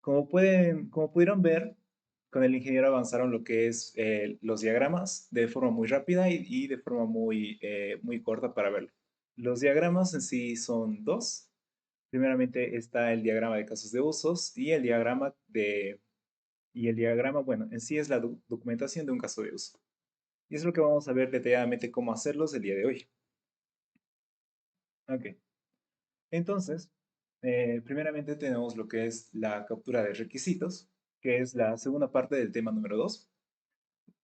Como pudieron ver, con el ingeniero avanzaron lo que es los diagramas de forma muy rápida y de forma muy corta para verlo. Los diagramas en sí son dos. Primeramente está el diagrama de casos de usos y el diagrama, bueno, en sí es la documentación de un caso de uso. Y es lo que vamos a ver detalladamente cómo hacerlos el día de hoy. Ok. Entonces, primeramente tenemos lo que es la captura de requisitos, que es la segunda parte del tema número 2.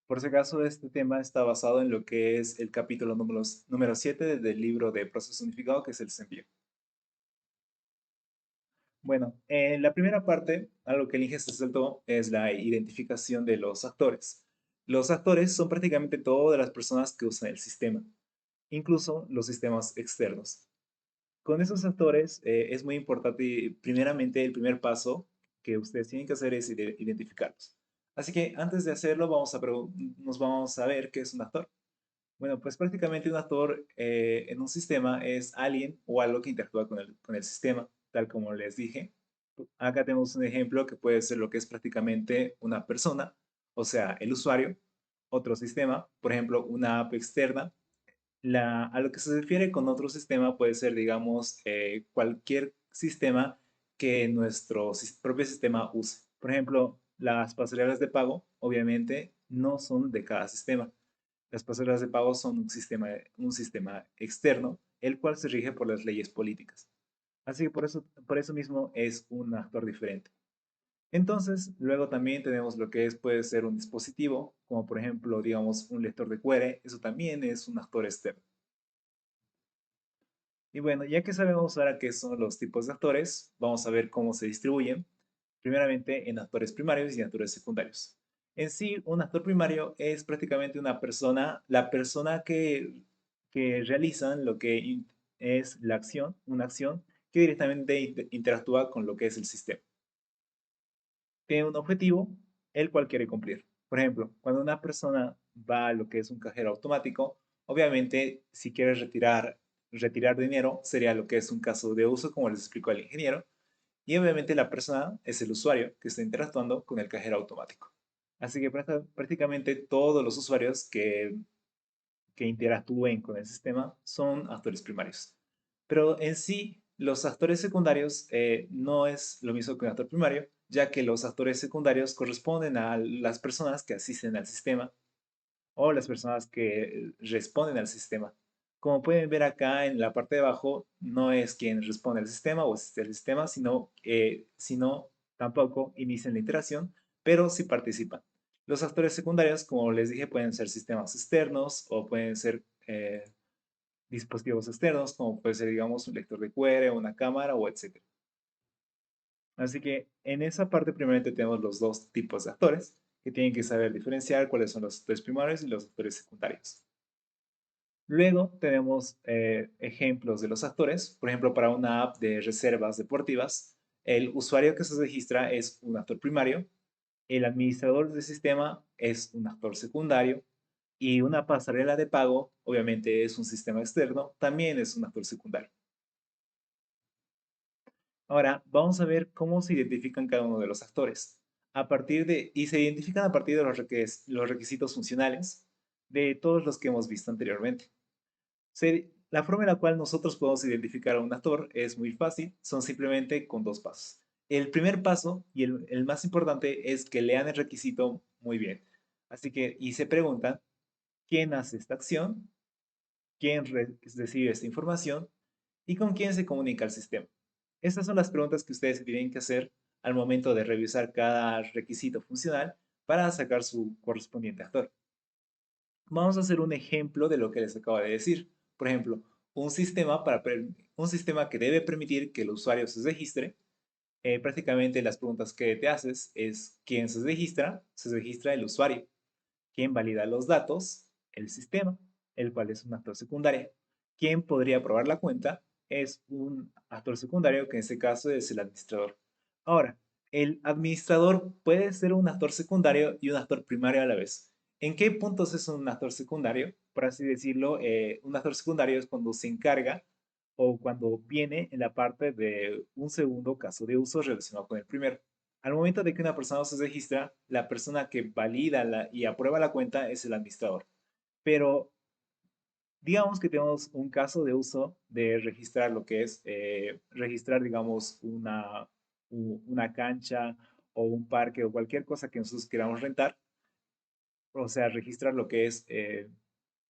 Por si acaso, este tema está basado en lo que es el capítulo número 7 del libro de proceso unificado, que es el CENVIO. Bueno, en la primera parte, algo que el INGE se saltó es la identificación de los actores. Los actores son prácticamente todas las personas que usan el sistema, incluso los sistemas externos. Con esos actores es muy importante, primeramente, el primer paso que ustedes tienen que hacer es identificarlos. Así que antes de hacerlo, nos vamos a ver qué es un actor. Bueno, pues prácticamente un actor en un sistema es alguien o algo que interactúa con el sistema, tal como les dije. Acá tenemos un ejemplo que puede ser lo que es prácticamente una persona, o sea, el usuario, otro sistema, por ejemplo, una app externa. A lo que se refiere con otro sistema puede ser, digamos, cualquier sistema que nuestro propio sistema use. Por ejemplo, las pasarelas de pago, obviamente, no son de cada sistema. Las pasarelas de pago son un sistema externo, el cual se rige por las leyes políticas. Así que por eso mismo es un actor diferente. Entonces, luego también tenemos lo que puede ser un dispositivo, como por ejemplo, digamos, un lector de QR, eso también es un actor externo. Y bueno, ya que sabemos ahora qué son los tipos de actores, vamos a ver cómo se distribuyen, primeramente en actores primarios y actores secundarios. En sí, un actor primario es prácticamente la persona que realizan lo que es la acción, una acción que directamente interactúa con lo que es el sistema. Tiene un objetivo, el cual quiere cumplir. Por ejemplo, cuando una persona va a lo que es un cajero automático, obviamente si quiere retirar dinero, sería lo que es un caso de uso, como les explicó el ingeniero, y obviamente la persona es el usuario que está interactuando con el cajero automático. Así que prácticamente todos los usuarios que interactúen con el sistema son actores primarios. Pero en sí, los actores secundarios no es lo mismo que un actor primario, ya que los actores secundarios corresponden a las personas que asisten al sistema o las personas que responden al sistema. Como pueden ver acá en la parte de abajo, no es quien responde al sistema o asiste al sistema, sino tampoco inician la interacción, pero sí participan. Los actores secundarios, como les dije, pueden ser sistemas externos o pueden ser dispositivos externos, como puede ser, digamos, un lector de QR, una cámara o etcétera. Así que en esa parte primeramente tenemos los dos tipos de actores que tienen que saber diferenciar cuáles son los actores primarios y los actores secundarios. Luego tenemos ejemplos de los actores. Por ejemplo, para una app de reservas deportivas, el usuario que se registra es un actor primario, el administrador del sistema es un actor secundario y una pasarela de pago, obviamente es un sistema externo, también es un actor secundario. Ahora, vamos a ver cómo se identifican cada uno de los actores. Y se identifican a partir de los requisitos funcionales de todos los que hemos visto anteriormente. La forma en la cual nosotros podemos identificar a un actor es muy fácil, son simplemente con dos pasos. El primer paso y el más importante es que lean el requisito muy bien. Así que, y se preguntan, ¿quién hace esta acción? ¿Quién recibe esta información? ¿Y con quién se comunica el sistema? Estas son las preguntas que ustedes tienen que hacer al momento de revisar cada requisito funcional para sacar su correspondiente actor. Vamos a hacer un ejemplo de lo que les acabo de decir. Por ejemplo, un sistema que debe permitir que el usuario se registre. Prácticamente las preguntas que te haces es quién se registra el usuario. ¿Quién valida los datos? El sistema, el cual es un actor secundario. ¿Quién podría aprobar la cuenta? Es un actor secundario, que en este caso es el administrador. Ahora, el administrador puede ser un actor secundario y un actor primario a la vez. ¿En qué puntos es un actor secundario? Por así decirlo, un actor secundario es cuando se encarga o cuando viene en la parte de un segundo caso de uso relacionado con el primero. Al momento de que una persona se registra, la persona que valida y aprueba la cuenta es el administrador. Pero digamos que tenemos un caso de uso de registrar lo que es, registrar, digamos, una cancha o un parque o cualquier cosa que nosotros queramos rentar, o sea, registrar lo que es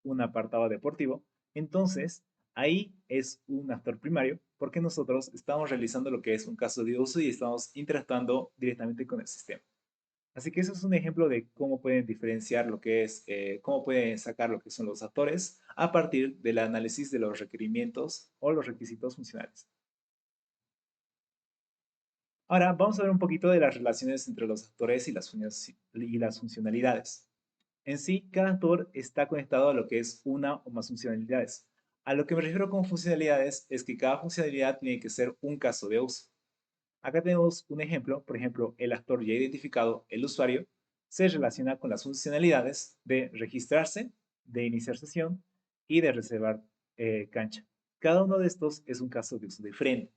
un apartado deportivo. Entonces, ahí es un actor primario porque nosotros estamos realizando lo que es un caso de uso y estamos interactuando directamente con el sistema. Así que eso es un ejemplo de cómo pueden diferenciar lo que es, cómo pueden sacar lo que son los actores a partir del análisis de los requerimientos o los requisitos funcionales. Ahora vamos a ver un poquito de las relaciones entre los actores y las funcionalidades. En sí, cada actor está conectado a lo que es una o más funcionalidades. A lo que me refiero con funcionalidades es que cada funcionalidad tiene que ser un caso de uso. Acá tenemos un ejemplo, por ejemplo, el actor ya identificado, el usuario, se relaciona con las funcionalidades de registrarse, de iniciar sesión y de reservar cancha. Cada uno de estos es un caso de uso diferente.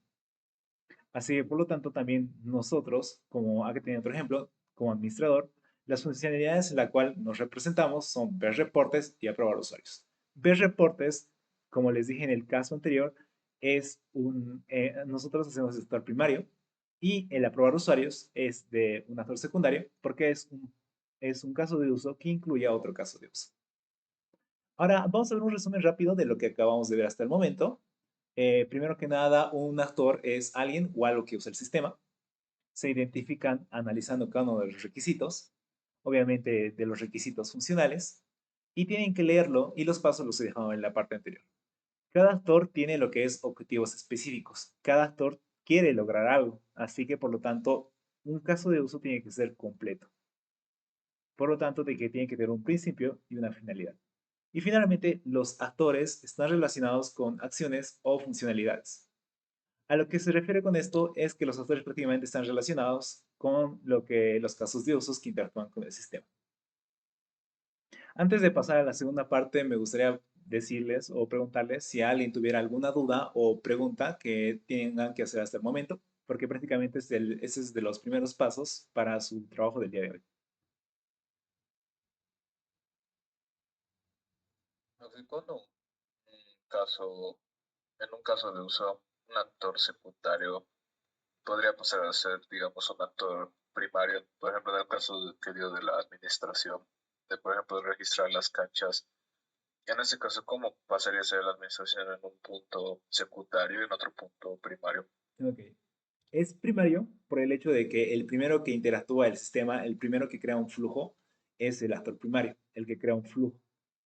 Así que, por lo tanto, también nosotros, como acá tenía otro ejemplo, como administrador, las funcionalidades en la cual nos representamos son ver reportes y aprobar usuarios. Ver reportes, como les dije en el caso anterior, nosotros hacemos el actor primario y el aprobar usuarios es de un actor secundario porque es un caso de uso que incluye a otro caso de uso. Ahora, vamos a ver un resumen rápido de lo que acabamos de ver hasta el momento. Primero que nada, un actor es alguien o algo que usa el sistema. Se identifican analizando cada uno de los requisitos, obviamente de los requisitos funcionales, y tienen que leerlo y los pasos los he dejado en la parte anterior. Cada actor tiene lo que es objetivos específicos. Cada actor quiere lograr algo, así que por lo tanto, un caso de uso tiene que ser completo. Por lo tanto, de que tiene que tener un principio y una finalidad. Y finalmente, los actores están relacionados con acciones o funcionalidades. A lo que se refiere con esto es que los actores prácticamente están relacionados con lo que los casos de usos que interactúan con el sistema. Antes de pasar a la segunda parte, me gustaría decirles o preguntarles si alguien tuviera alguna duda o pregunta que tengan que hacer hasta el momento, porque prácticamente ese es de los primeros pasos para su trabajo del día de hoy. Así cuando caso, en un caso de uso, un actor secundario podría pasar a ser, digamos, un actor primario, por ejemplo, en el caso que dio de la administración, de, por ejemplo, registrar las canchas. Y en ese caso, ¿cómo pasaría a ser la administración en un punto secundario y en otro punto primario? Ok. Es primario por el hecho de que el primero que interactúa el sistema, el primero que crea un flujo, es el actor primario, el que crea un flujo.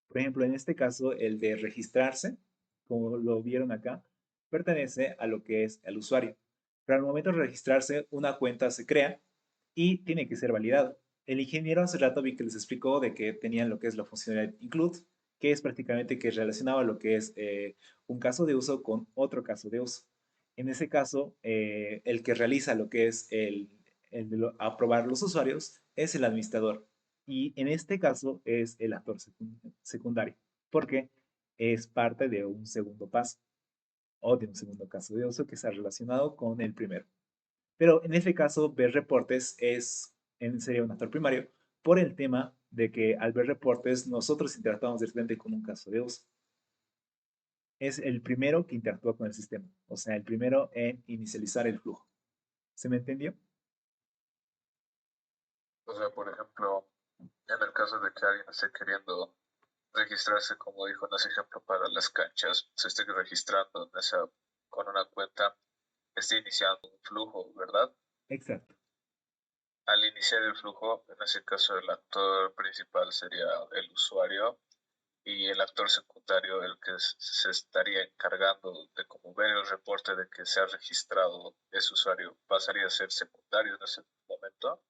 Por ejemplo, en este caso, el de registrarse, como lo vieron acá, pertenece a lo que es el usuario. Pero al momento de registrarse, una cuenta se crea y tiene que ser validado. El ingeniero hace rato vi que les explicó de que tenían lo que es la funcionalidad include, que es prácticamente que relacionaba lo que es un caso de uso con otro caso de uso. En ese caso, el que realiza lo que es el de aprobar los usuarios es el administrador. Y en este caso es el actor secundario, porque es parte de un segundo paso o de un segundo caso de uso que está relacionado con el primero. Pero en este caso, ver reportes sería un actor primario por el tema de que al ver reportes nosotros interactuamos directamente con un caso de uso. Es el primero que interactúa con el sistema, o sea, el primero en inicializar el flujo. ¿Se me entendió? O sea, por ejemplo, en el caso de que alguien esté queriendo registrarse, como dijo en ese ejemplo, para las canchas, se esté registrando en esa, con una cuenta, esté iniciando un flujo, ¿verdad? Exacto. Al iniciar el flujo, en ese caso el actor principal sería el usuario y el actor secundario el que se estaría encargando de como ver el reporte de que se ha registrado ese usuario pasaría a ser secundario en ese momento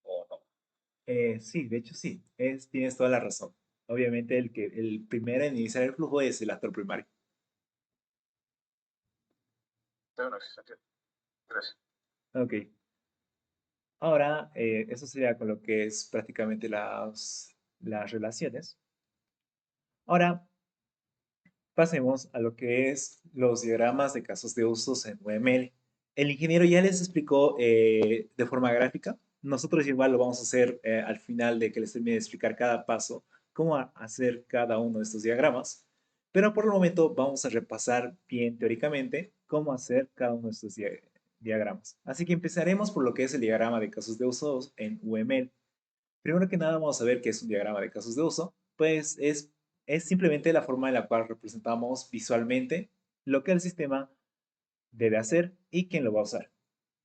o no. Sí, de hecho sí, tienes toda la razón. Obviamente el primero en iniciar el flujo es el actor primario. Pero no, sí se entiende. Gracias. Ok. Ahora, eso sería con lo que es prácticamente las relaciones. Ahora, pasemos a lo que es los diagramas de casos de usos en UML. El ingeniero ya les explicó de forma gráfica. Nosotros igual lo vamos a hacer al final de que les termine de explicar cada paso, cómo hacer cada uno de estos diagramas. Pero por el momento vamos a repasar bien teóricamente cómo hacer cada uno de estos diagramas. Así que empezaremos por lo que es el diagrama de casos de uso en UML. Primero que nada vamos a ver qué es un diagrama de casos de uso. Pues es simplemente la forma en la cual representamos visualmente lo que el sistema debe hacer y quién lo va a usar.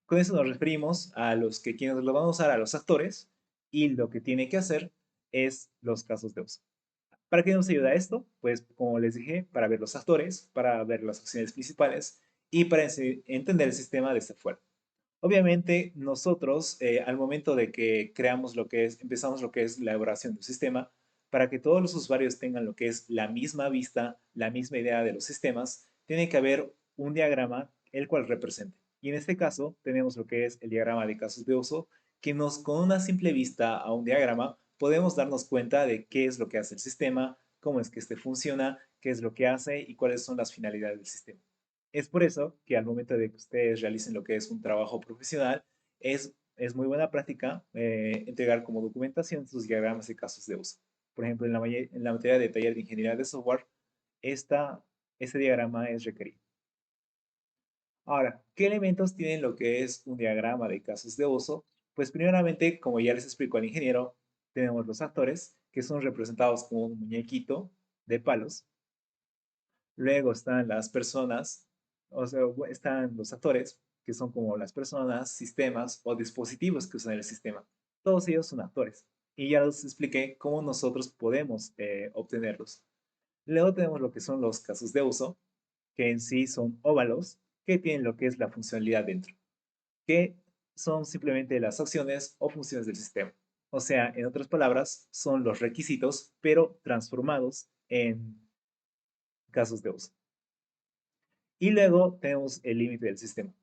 Con eso nos referimos a los que quienes lo van a usar, a los actores, y lo que tiene que hacer es los casos de uso. ¿Para qué nos ayuda esto? Pues como les dije, para ver los actores, para ver las acciones principales y para entender el sistema desde fuera. Obviamente, nosotros, al momento de que creamos lo que es, empezamos lo que es la elaboración del sistema, para que todos los usuarios tengan lo que es la misma vista, la misma idea de los sistemas, tiene que haber un diagrama el cual represente. Y en este caso, tenemos lo que es el diagrama de casos de uso, que nos, con una simple vista a un diagrama, podemos darnos cuenta de qué es lo que hace el sistema, cómo es que este funciona, qué es lo que hace y cuáles son las finalidades del sistema. Es por eso que al momento de que ustedes realicen lo que es un trabajo profesional, es muy buena práctica entregar como documentación sus diagramas y casos de uso. Por ejemplo, en la materia de taller de ingeniería de software, esta, este diagrama es requerido. Ahora, ¿qué elementos tienen lo que es un diagrama de casos de uso? Pues primeramente, como ya les explicó el ingeniero, tenemos los actores, que son representados como un muñequito de palos. Luego están las personas, o sea, están los actores, que son como las personas, sistemas o dispositivos que usan el sistema. Todos ellos son actores. Y ya les expliqué cómo nosotros podemos obtenerlos. Luego tenemos lo que son los casos de uso, que en sí son óvalos, que tienen lo que es la funcionalidad dentro, que son simplemente las acciones o funciones del sistema. O sea, en otras palabras, son los requisitos, pero transformados en casos de uso. Y luego tenemos el límite del sistema.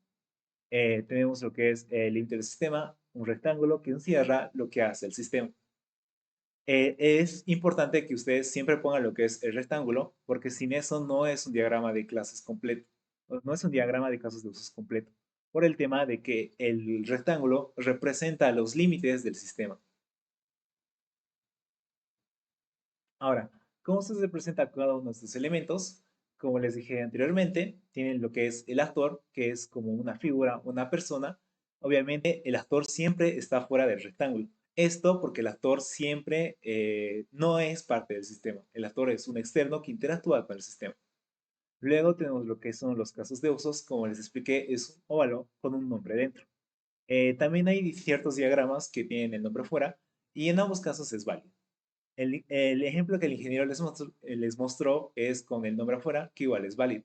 Tenemos lo que es el límite del sistema, un rectángulo que encierra lo que hace el sistema. Es importante que ustedes siempre pongan lo que es el rectángulo, porque sin eso no es un diagrama de clases completo, no es un diagrama de casos de usos completo, por el tema de que el rectángulo representa los límites del sistema. Ahora, ¿cómo se representa cada uno de estos elementos? Como les dije anteriormente, tienen lo que es el actor, que es como una figura, una persona. Obviamente, el actor siempre está fuera del rectángulo. Esto porque el actor siempre no es parte del sistema. El actor es un externo que interactúa con el sistema. Luego tenemos lo que son los casos de usos. Como les expliqué, es un óvalo con un nombre dentro. También hay ciertos diagramas que tienen el nombre fuera y en ambos casos es válido. El ejemplo que el ingeniero les mostró es con el nombre afuera, que igual es válido.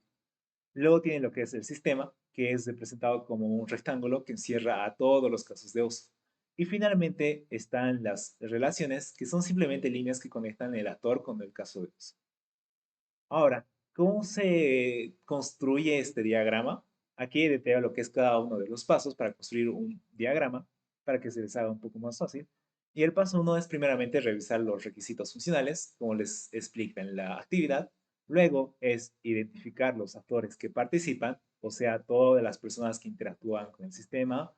Luego tiene lo que es el sistema, que es representado como un rectángulo que encierra a todos los casos de uso. Y finalmente están las relaciones, que son simplemente líneas que conectan el actor con el caso de uso. Ahora, ¿cómo se construye este diagrama? Aquí detalla lo que es cada uno de los pasos para construir un diagrama, para que se les haga un poco más fácil. Y el paso uno es primeramente revisar los requisitos funcionales, como les explica en la actividad. Luego es identificar los actores que participan, o sea, todas las personas que interactúan con el sistema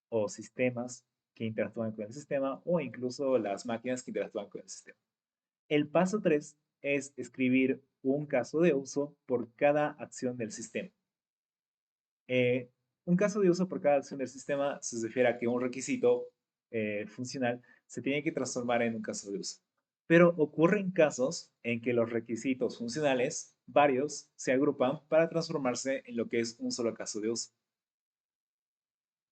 o sistemas que interactúan con el sistema o incluso las máquinas que interactúan con el sistema. El paso 3 es escribir un caso de uso por cada acción del sistema. Eh, un caso de uso por cada acción del sistema se refiere a que un requisito funcional se tiene que transformar en un caso de uso. Pero ocurren casos en que los requisitos funcionales, varios, se agrupan para transformarse en lo que es un solo caso de uso.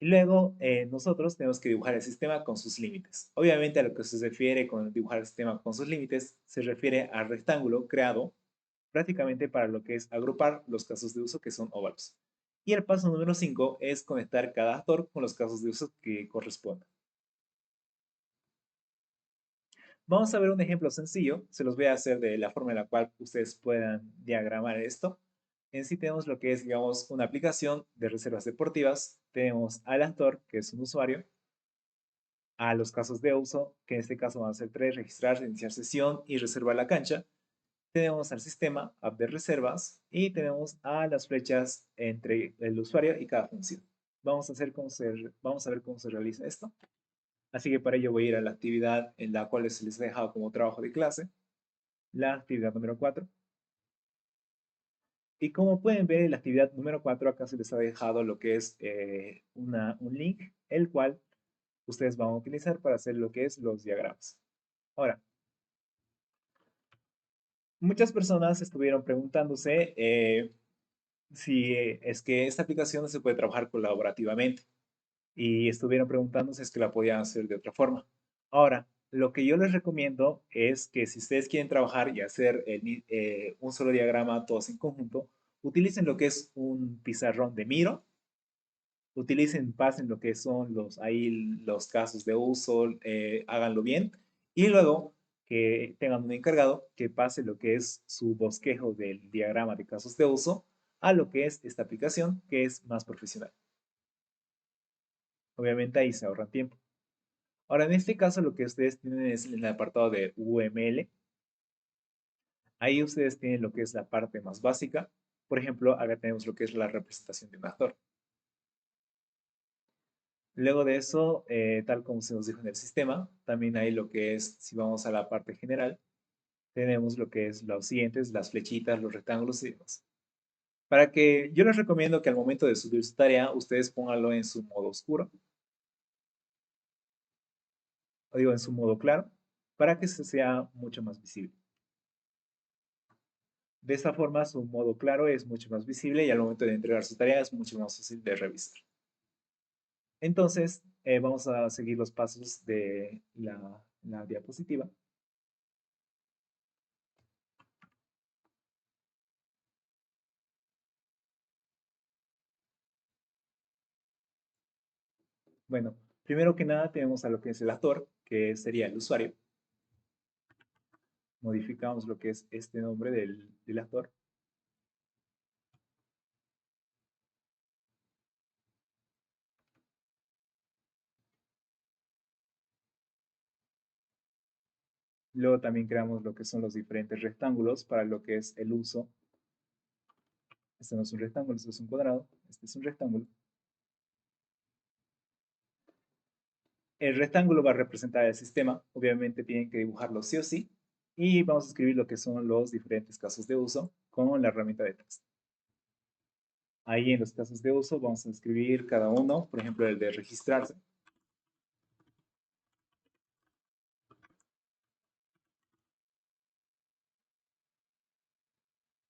Y luego nosotros tenemos que dibujar el sistema con sus límites. Obviamente a lo que se refiere con dibujar el sistema con sus límites se refiere al rectángulo creado prácticamente para lo que es agrupar los casos de uso que son óvalos. Y el paso número 5 es conectar cada actor con los casos de uso que correspondan. Vamos a ver un ejemplo sencillo, se los voy a hacer de la forma en la cual ustedes puedan diagramar esto. En sí tenemos lo que es, digamos, una aplicación de reservas deportivas. Tenemos al actor, que es un usuario, a los casos de uso, que en este caso van a ser tres: registrar, iniciar sesión y reservar la cancha. Tenemos al sistema, app de reservas, y tenemos a las flechas entre el usuario y cada función. vamos a ver cómo se realiza esto. Así que para ello voy a ir a la actividad en la cual se les ha dejado como trabajo de clase, la actividad número 4. Y como pueden ver en la actividad número 4, acá se les ha dejado lo que es un link, el cual ustedes van a utilizar para hacer lo que es los diagramas. Ahora, muchas personas estuvieron preguntándose si es que esta aplicación no se puede trabajar colaborativamente y estuvieron preguntando si es que la podían hacer de otra forma. Ahora, lo que yo les recomiendo es que si ustedes quieren trabajar y hacer un solo diagrama todos en conjunto, utilicen lo que es un pizarrón de Miro, pasen lo que son ahí los casos de uso, háganlo bien y luego que tengan un encargado que pase lo que es su bosquejo del diagrama de casos de uso a lo que es esta aplicación que es más profesional. Obviamente ahí se ahorran tiempo. Ahora, en este caso, lo que ustedes tienen es en el apartado de UML. Ahí ustedes tienen lo que es la parte más básica. Por ejemplo, acá tenemos lo que es la representación de un actor. Luego de eso, tal como se nos dijo en el sistema, también hay lo que es, si vamos a la parte general, tenemos lo que es los siguientes, las flechitas, los rectángulos y demás. Para que yo les recomiendo que al momento de subir su tarea, ustedes pónganlo en su modo oscuro, o digo en su modo claro, para que se sea mucho más visible. De esta forma, su modo claro es mucho más visible y al momento de entregar su tarea es mucho más fácil de revisar. Entonces, vamos a seguir los pasos de la diapositiva. Bueno, primero que nada tenemos a lo que es el actor, que sería el usuario. Modificamos lo que es este nombre del actor. Luego también creamos lo que son los diferentes rectángulos para lo que es el uso. Este no es un rectángulo, este es un cuadrado. Este es un rectángulo. El rectángulo va a representar el sistema. Obviamente tienen que dibujarlo sí o sí. Y vamos a escribir lo que son los diferentes casos de uso con la herramienta de texto. Ahí en los casos de uso vamos a escribir cada uno, por ejemplo, el de registrarse.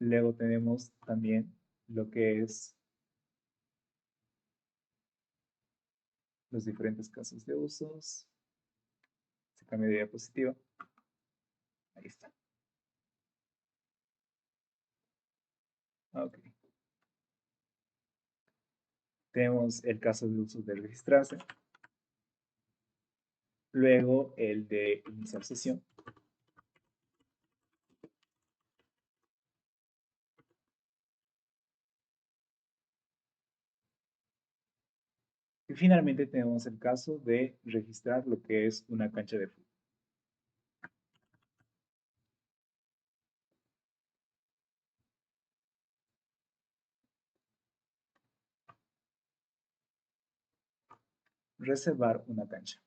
Luego tenemos también lo que es los diferentes casos de usos. Se cambia de diapositiva. Ahí está. Ok. Tenemos el caso de uso de registrarse. Luego el de iniciar sesión. Y finalmente tenemos el caso de registrar lo que es una cancha de fútbol. Reservar una cancha.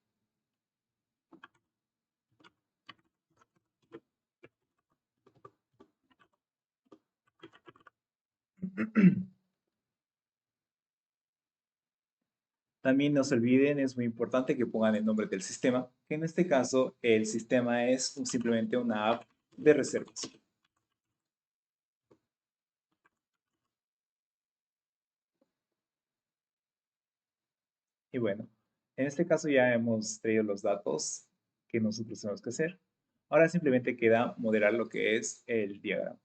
También no se olviden, es muy importante que pongan el nombre del sistema, que en este caso el sistema es simplemente una app de reservas. Y bueno, en este caso ya hemos traído los datos que nosotros tenemos que hacer. Ahora simplemente queda moderar lo que es el diagrama.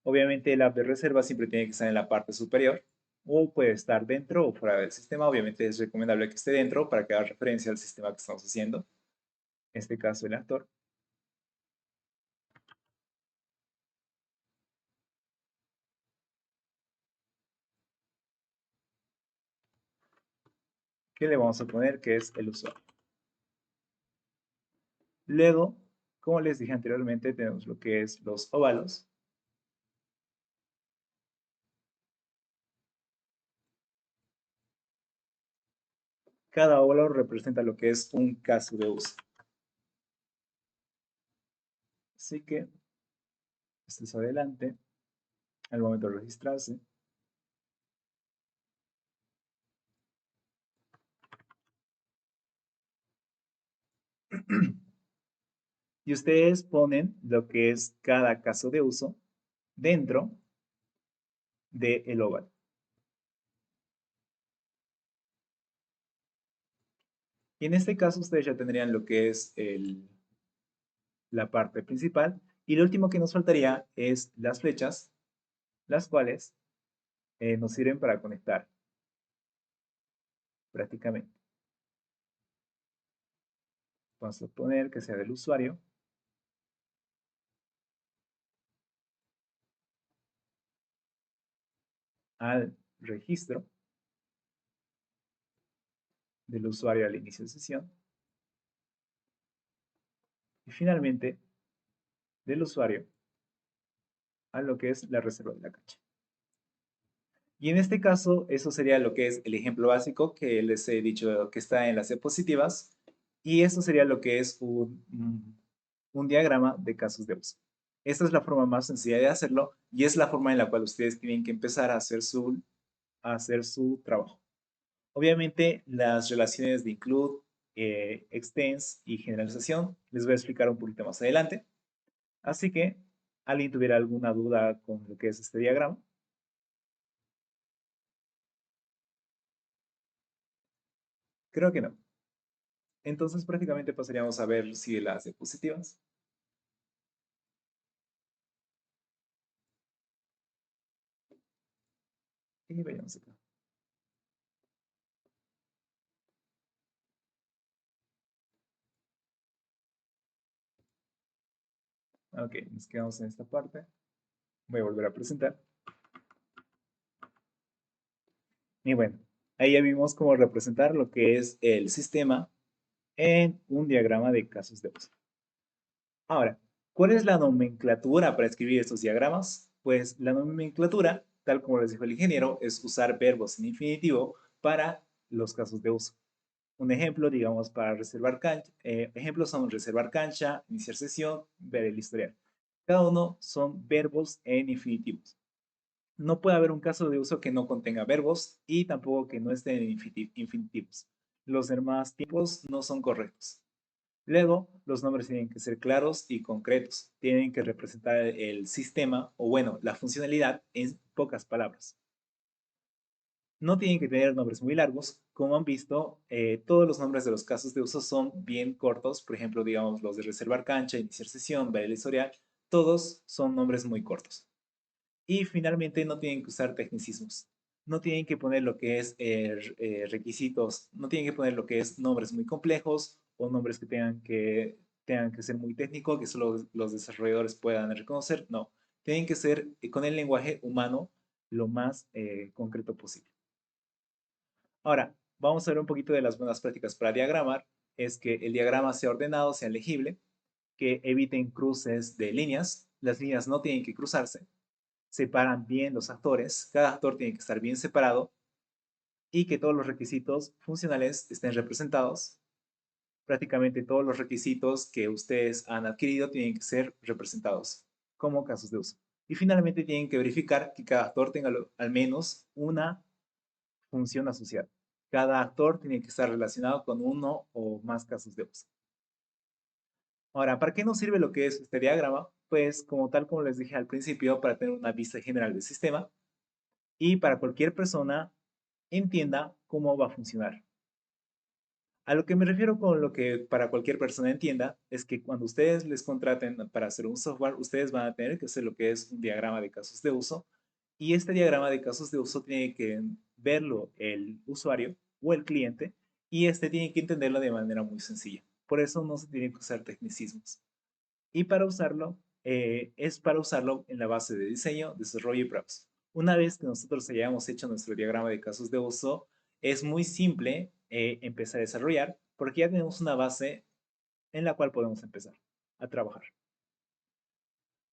Obviamente el app de reserva siempre tiene que estar en la parte superior o puede estar dentro o fuera del sistema. Obviamente es recomendable que esté dentro para que haga referencia al sistema que estamos haciendo. En este caso el actor. Que le vamos a poner que es el usuario. Luego, como les dije anteriormente, tenemos lo que es los óvalos. Cada óvalo representa lo que es un caso de uso. Así que, esto es adelante, al momento de registrarse. Y ustedes ponen lo que es cada caso de uso dentro del óvalo. Y en este caso ustedes ya tendrían lo que es la parte principal. Y lo último que nos faltaría es las flechas, las cuales nos sirven para conectar prácticamente. Vamos a poner que sea del usuario al registro, del usuario al inicio de sesión y finalmente del usuario a lo que es la reserva de la cancha. Y en este caso, eso sería lo que es el ejemplo básico que les he dicho que está en las diapositivas. Y eso sería lo que es un diagrama de casos de uso. Esta es la forma más sencilla de hacerlo y es la forma en la cual ustedes tienen que empezar a hacer su trabajo. Obviamente, las relaciones de include, extends y generalización les voy a explicar un poquito más adelante. Así que, ¿alguien tuviera alguna duda con lo que es este diagrama? Creo que no. Entonces, prácticamente pasaríamos a ver si las diapositivas. Y veamos acá. Ok, nos quedamos en esta parte. Voy a volver a presentar. Y bueno, ahí ya vimos cómo representar lo que es el sistema en un diagrama de casos de uso. Ahora, ¿cuál es la nomenclatura para escribir estos diagramas? Pues la nomenclatura, tal como les dijo el ingeniero, es usar verbos en infinitivo para los casos de uso. Un ejemplo, digamos, para reservar cancha, ejemplos son reservar cancha, iniciar sesión, ver el historial. Cada uno son verbos en infinitivos. No puede haber un caso de uso que no contenga verbos y tampoco que no estén en infinitivos. Los demás tipos no son correctos. Luego, los nombres tienen que ser claros y concretos. Tienen que representar el sistema o, bueno, la funcionalidad en pocas palabras. No tienen que tener nombres muy largos. Como han visto, todos los nombres de los casos de uso son bien cortos. Por ejemplo, digamos los de reservar cancha, iniciar sesión, ver el historial. Todos son nombres muy cortos. Y finalmente no tienen que usar tecnicismos. No tienen que poner lo que es requisitos, no tienen que poner lo que es nombres muy complejos o nombres que tengan que ser muy técnicos, que solo los desarrolladores puedan reconocer. No, tienen que ser con el lenguaje humano lo más concreto posible. Ahora, vamos a ver un poquito de las buenas prácticas para diagramar. Es que el diagrama sea ordenado, sea legible, que eviten cruces de líneas. Las líneas no tienen que cruzarse, separan bien los actores, cada actor tiene que estar bien separado y que todos los requisitos funcionales estén representados. Prácticamente todos los requisitos que ustedes han adquirido tienen que ser representados como casos de uso. Y finalmente tienen que verificar que cada actor tenga al menos una función asociada. Cada actor tiene que estar relacionado con uno o más casos de uso. Ahora, ¿para qué nos sirve lo que es este diagrama? Pues como tal como les dije al principio, para tener una vista general del sistema y para cualquier persona entienda cómo va a funcionar. A lo que me refiero con lo que para cualquier persona entienda es que cuando ustedes les contraten para hacer un software, ustedes van a tener que hacer lo que es un diagrama de casos de uso y este diagrama de casos de uso tiene que verlo el usuario o el cliente y este tiene que entenderlo de manera muy sencilla. Por eso no se tienen que usar tecnicismos. Y para usarlo, es para usarlo en la base de diseño, desarrollo y pruebas. Una vez que nosotros hayamos hecho nuestro diagrama de casos de uso, es muy simple empezar a desarrollar porque ya tenemos una base en la cual podemos empezar a trabajar.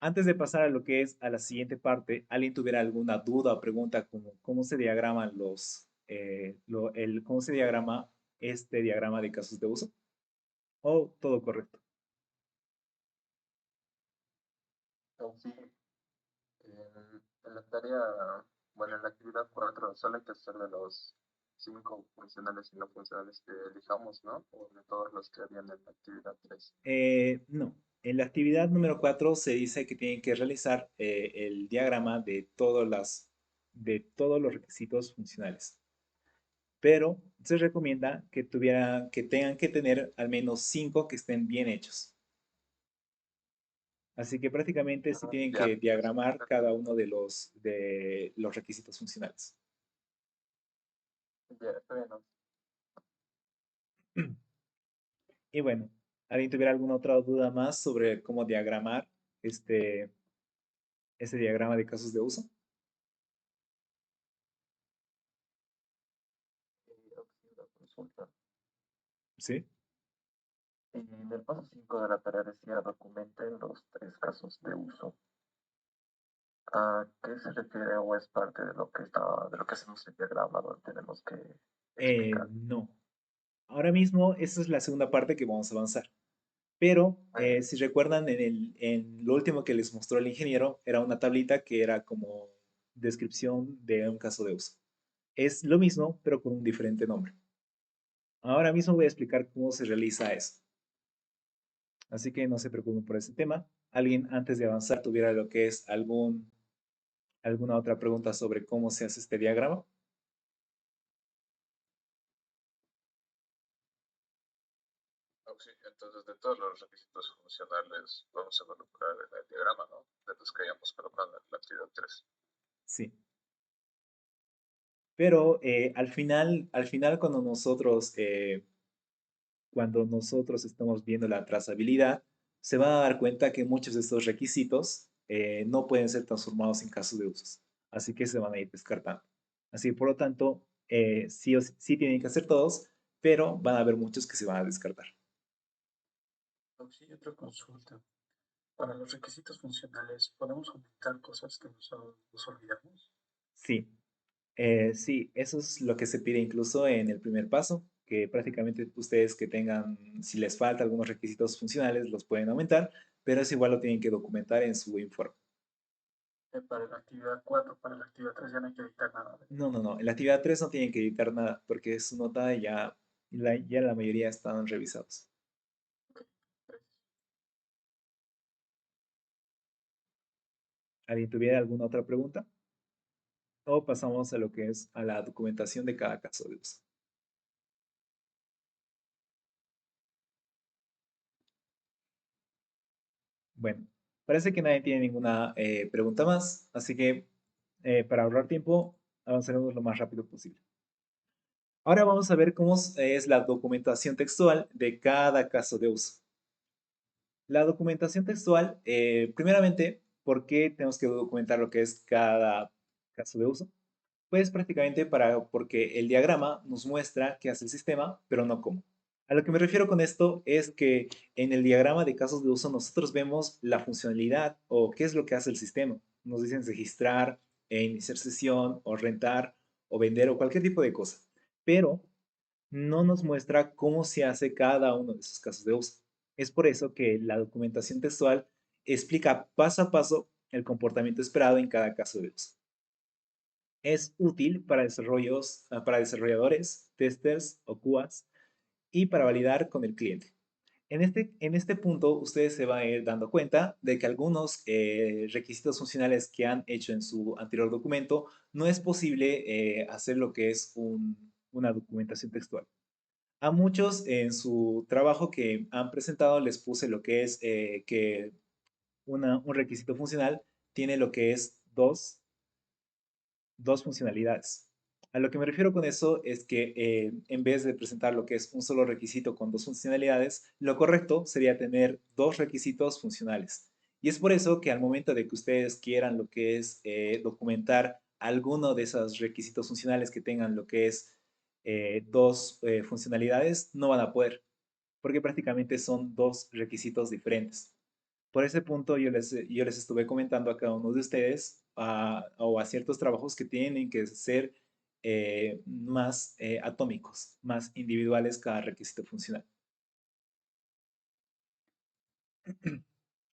Antes de pasar a lo que es a la siguiente parte, ¿alguien tuviera alguna duda o pregunta como cómo se diagraman cómo se diagrama este diagrama de casos de uso? ¿O todo correcto? Sí, en la tarea, bueno, en la actividad 4 solo hay que hacer de los 5 funcionales y no funcionales que elijamos, ¿no? O de todos los que habían en la actividad 3. No. En la actividad número 4 se dice que tienen que realizar el diagrama de todos los requisitos funcionales. Pero se recomienda que tengan que tener al menos 5 que estén bien hechos. Así que prácticamente sí tienen Ya, que diagramar cada uno de los requisitos funcionales. ya, bueno, Y bueno, ¿alguien tuviera alguna otra duda más sobre cómo diagramar este, este diagrama de casos de uso? auxilio, consulta. Sí. En el paso 5 de la tarea decía documenten los 3 casos de uso. ¿A qué se refiere o es parte de lo que está, de lo que hacemos en el diagrama donde tenemos que explicar? No. Ahora mismo, esa es la segunda parte que vamos a avanzar. Pero si recuerdan, en lo último que les mostró el ingeniero, era una tablita que era como descripción de un caso de uso. Es lo mismo, pero con un diferente nombre. Ahora mismo voy a explicar cómo se realiza eso. Así que no se preocupen por ese tema. ¿Alguien antes de avanzar tuviera lo que es alguna otra pregunta sobre cómo se hace este diagrama? Sí, entonces de todos los requisitos funcionales vamos a involucrar en el diagrama, ¿no? De los que hayamos colocado en la actividad 3. Sí. Pero al final cuando nosotros estamos viendo la trazabilidad, se van a dar cuenta que muchos de estos requisitos no pueden ser transformados en casos de usos. Así que se van a ir descartando. Así, por lo tanto, sí tienen que hacer todos, pero van a haber muchos que se van a descartar. Sí, otra consulta. Para los requisitos funcionales, ¿podemos aumentar cosas que nos olvidamos? Sí, sí, eso es lo que se pide incluso en el primer paso, que prácticamente ustedes que tengan, si les falta algunos requisitos funcionales, los pueden aumentar, pero es igual lo tienen que documentar en su informe. Para la actividad 4, para la actividad 3 ya no hay que editar nada. No, no, no. En la actividad 3 no tienen que editar nada porque su nota ya la mayoría están revisados. Okay. ¿Alguien tuviera alguna otra pregunta? O pasamos a lo que es a la documentación de cada caso de uso. Bueno, parece que nadie tiene ninguna pregunta más, así que para ahorrar tiempo, avanzaremos lo más rápido posible. Ahora vamos a ver cómo es la documentación textual de cada caso de uso. La documentación textual, primeramente, ¿por qué tenemos que documentar lo que es cada caso de uso? Pues prácticamente porque el diagrama nos muestra qué hace el sistema, pero no cómo. A lo que me refiero con esto es que en el diagrama de casos de uso nosotros vemos la funcionalidad o qué es lo que hace el sistema. Nos dicen registrar, iniciar sesión o rentar o vender o cualquier tipo de cosa. Pero no nos muestra cómo se hace cada uno de esos casos de uso. Es por eso que la documentación textual explica paso a paso el comportamiento esperado en cada caso de uso. Es útil para desarrolladores, testers o QAs y para validar con el cliente. En este punto, ustedes se van a ir dando cuenta de que algunos requisitos funcionales que han hecho en su anterior documento no es posible hacer lo que es una documentación textual. A muchos en su trabajo que han presentado les puse lo que es que un requisito funcional tiene lo que es dos funcionalidades. A lo que me refiero con eso es que en vez de presentar lo que es un solo requisito con dos funcionalidades, lo correcto sería tener dos requisitos funcionales. Y es por eso que al momento de que ustedes quieran lo que es documentar alguno de esos requisitos funcionales que tengan lo que es dos funcionalidades, no van a poder, porque prácticamente son dos requisitos diferentes. Por ese punto yo les estuve comentando a cada uno de ustedes o a ciertos trabajos que tienen que ser más atómicos, más individuales cada requisito funcional.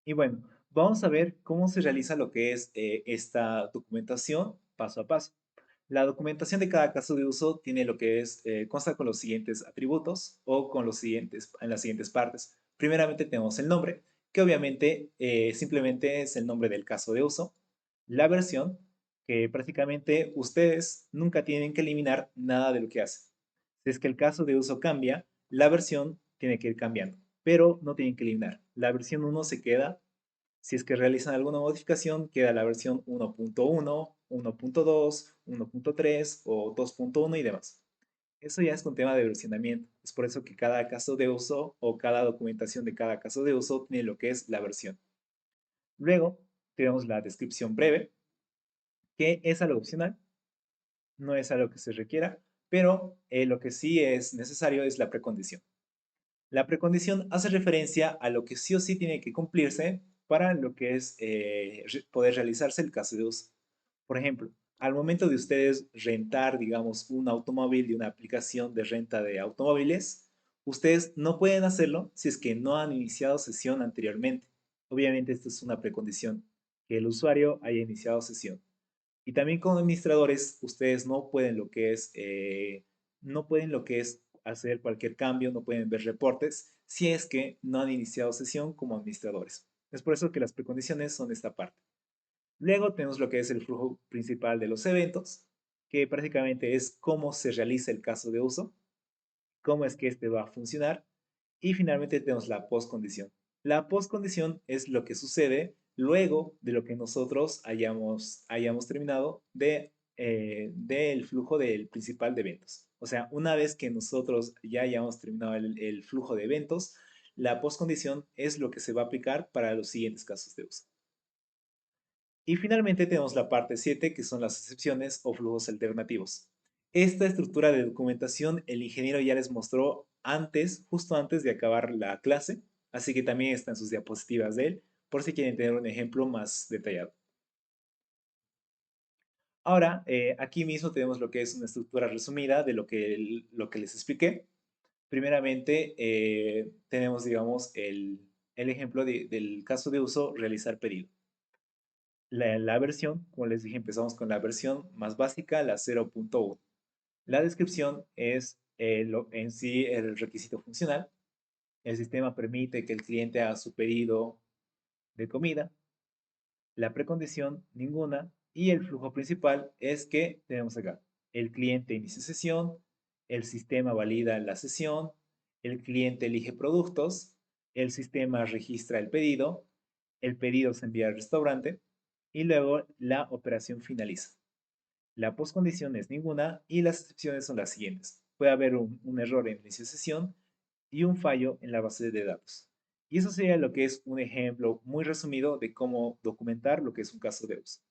Y bueno, vamos a ver cómo se realiza lo que es esta documentación paso a paso. La documentación de cada caso de uso tiene lo que es, consta con los siguientes atributos o con los siguientes, en las siguientes partes. Primeramente tenemos el nombre, que obviamente simplemente es el nombre del caso de uso. La versión, que prácticamente ustedes nunca tienen que eliminar nada de lo que hacen. Si es que el caso de uso cambia, la versión tiene que ir cambiando, pero no tienen que eliminar. La versión uno se queda. Si es que realizan alguna modificación, queda la versión 1.1, 1.2, 1.3 o 2.1 y demás. Eso ya es un tema de versionamiento. Es por eso que cada caso de uso o cada documentación de cada caso de uso tiene lo que es la versión. Luego tenemos la descripción breve, que es algo opcional, no es algo que se requiera, pero lo que sí es necesario es la precondición. La precondición hace referencia a lo que sí o sí tiene que cumplirse para lo que es poder realizarse el caso de uso. Por ejemplo, al momento de ustedes rentar, digamos, un automóvil de una aplicación de renta de automóviles, ustedes no pueden hacerlo si es que no han iniciado sesión anteriormente. Obviamente, esta es una precondición, que el usuario haya iniciado sesión. Y también como administradores, ustedes no pueden lo que es, no pueden lo que es hacer cualquier cambio, no pueden ver reportes si es que no han iniciado sesión como administradores. Es por eso que las precondiciones son esta parte. Luego tenemos lo que es el flujo principal de los eventos, que prácticamente es cómo se realiza el caso de uso, cómo es que este va a funcionar. Y finalmente tenemos la postcondición. La postcondición es lo que sucede luego de lo que nosotros hayamos terminado del flujo del principal de eventos. O sea, una vez que nosotros ya hayamos terminado el flujo de eventos, la postcondición es lo que se va a aplicar para los siguientes casos de uso. Y finalmente tenemos la parte 7, que son las excepciones o flujos alternativos. Esta estructura de documentación el ingeniero ya les mostró antes, justo antes de acabar la clase, así que también está en sus diapositivas de él, por si quieren tener un ejemplo más detallado. Ahora, aquí mismo tenemos lo que es una estructura resumida de lo que les expliqué. Primeramente, tenemos, digamos, el ejemplo del caso de uso, realizar pedido. La versión, como les dije, empezamos con la versión más básica, la 0.1. La descripción es en sí el requisito funcional. El sistema permite que el cliente haga su pedido de comida. La precondición, ninguna. Y el flujo principal es que tenemos acá. El cliente inicia sesión, el sistema valida la sesión, el cliente elige productos, el sistema registra el pedido se envía al restaurante y luego la operación finaliza. La postcondición es ninguna y las excepciones son las siguientes. Puede haber un error en inicio de sesión y un fallo en la base de datos. Y eso sería lo que es un ejemplo muy resumido de cómo documentar lo que es un caso de uso.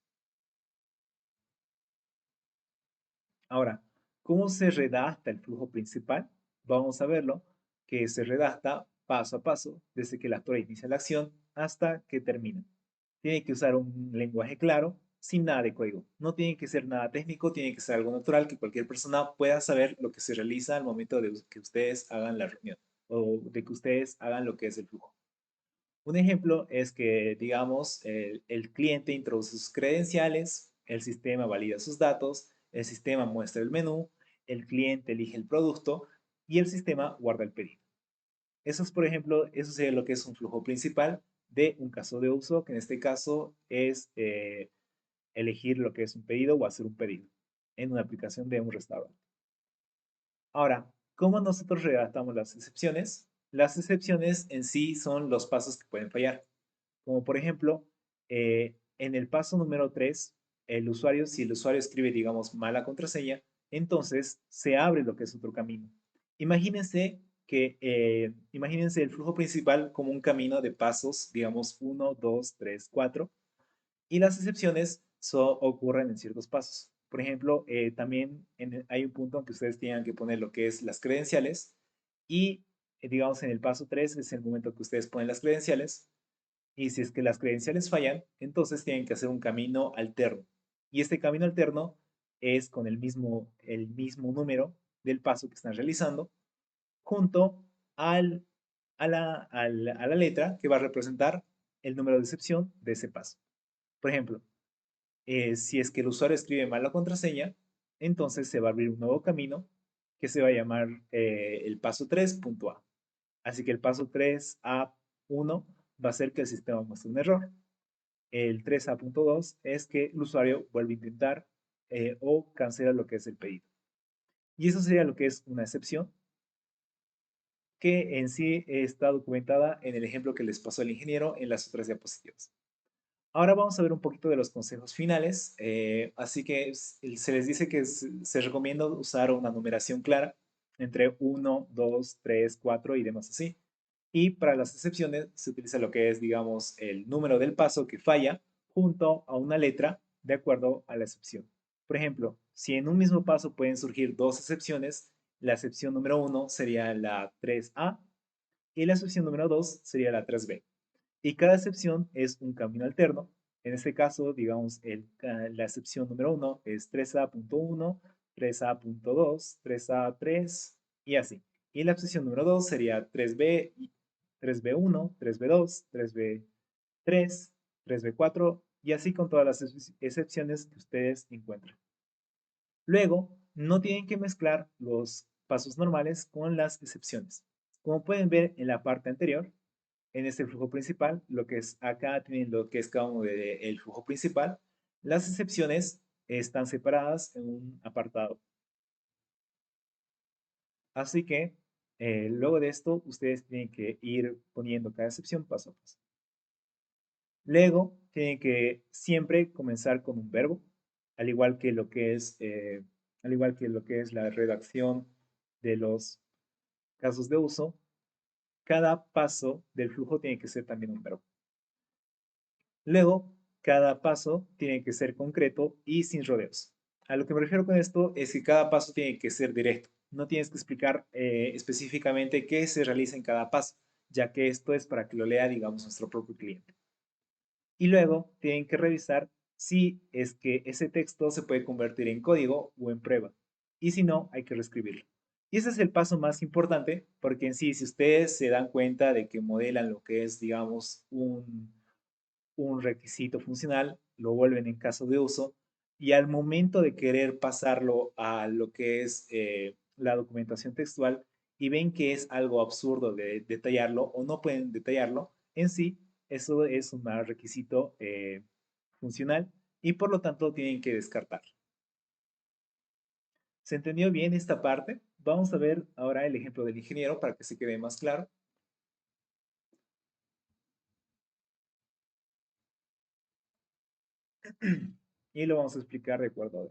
Ahora, ¿cómo se redacta el flujo principal? Vamos a verlo, que se redacta paso a paso, desde que el actor inicia la acción hasta que termina. Tiene que usar un lenguaje claro, sin nada de código. No tiene que ser nada técnico, tiene que ser algo natural, que cualquier persona pueda saber lo que se realiza al momento de que ustedes hagan la reunión o de que ustedes hagan lo que es el flujo. Un ejemplo es que, digamos, el cliente introduce sus credenciales, el sistema valida sus datos, el sistema muestra el menú, el cliente elige el producto y el sistema guarda el pedido. Eso es, por ejemplo, eso sería lo que es un flujo principal de un caso de uso, que en este caso es elegir lo que es un pedido o hacer un pedido en una aplicación de un restaurante. Ahora, ¿cómo nosotros redactamos las excepciones? Las excepciones en sí son los pasos que pueden fallar. Como por ejemplo, en el paso número 3, si el usuario escribe, digamos, mala contraseña, entonces se abre lo que es otro camino. Imagínense el flujo principal como un camino de pasos, digamos, 1, 2, 3, 4, y las excepciones ocurren en ciertos pasos. Por ejemplo, también hay un punto en que ustedes tengan que poner lo que es las credenciales y, digamos, en el paso 3 es el momento que ustedes ponen las credenciales y si es que las credenciales fallan, entonces tienen que hacer un camino alterno. Y este camino alterno es con el mismo número del paso que están realizando junto al, a la letra que va a representar el número de excepción de ese paso. Por ejemplo, si es que el usuario escribe mal la contraseña, entonces se va a abrir un nuevo camino que se va a llamar el paso 3.a. Así que el paso 3A1 va a ser que el sistema muestre un error. El 3A.2 es que el usuario vuelve a intentar o cancela lo que es el pedido. Y eso sería lo que es una excepción, que en sí está documentada en el ejemplo que les pasó el ingeniero en las otras diapositivas. Ahora vamos a ver un poquito de los consejos finales. Así que se les dice que se recomienda usar una numeración clara entre 1, 2, 3, 4 y demás así. Y para las excepciones se utiliza lo que es, digamos, el número del paso que falla junto a una letra de acuerdo a la excepción. Por ejemplo, si en un mismo paso pueden surgir dos excepciones, la excepción número 1 sería la 3A y la excepción número 2 sería la 3B. Y cada excepción es un camino alterno. En este caso, digamos, la excepción número 1 es 3A.1, 3A.2, 3A3 y así. Y la excepción número 2 sería 3B, 3B1, 3B2, 3B3, 3B4 y así con todas las excepciones que ustedes encuentren. Luego, no tienen que mezclar los pasos normales con las excepciones. Como pueden ver en la parte anterior, en este flujo principal, lo que es acá tienen lo que es cada uno del flujo principal. Las excepciones están separadas en un apartado. Así que luego de esto, ustedes tienen que ir poniendo cada excepción paso a paso. Luego, tienen que siempre comenzar con un verbo, al igual que lo que es, al igual que lo que es la redacción de los casos de uso. Cada paso del flujo tiene que ser también un verbo. Luego, cada paso tiene que ser concreto y sin rodeos. A lo que me refiero con esto es que cada paso tiene que ser directo. No tienes que explicar específicamente qué se realiza en cada paso, ya que esto es para que lo lea, digamos, nuestro propio cliente. Y luego tienen que revisar si es que ese texto se puede convertir en código o en prueba. Y si no, hay que reescribirlo. Y ese es el paso más importante, porque en sí, si ustedes se dan cuenta de que modelan lo que es, digamos, un requisito funcional, lo vuelven en caso de uso, y al momento de querer pasarlo a lo que es la documentación textual y ven que es algo absurdo de detallarlo o no pueden detallarlo, en sí, eso es un mal requisito funcional y por lo tanto tienen que descartarlo. ¿Se entendió bien esta parte? Vamos a ver ahora el ejemplo del ingeniero para que se quede más claro. Y lo vamos a explicar de acuerdo a él.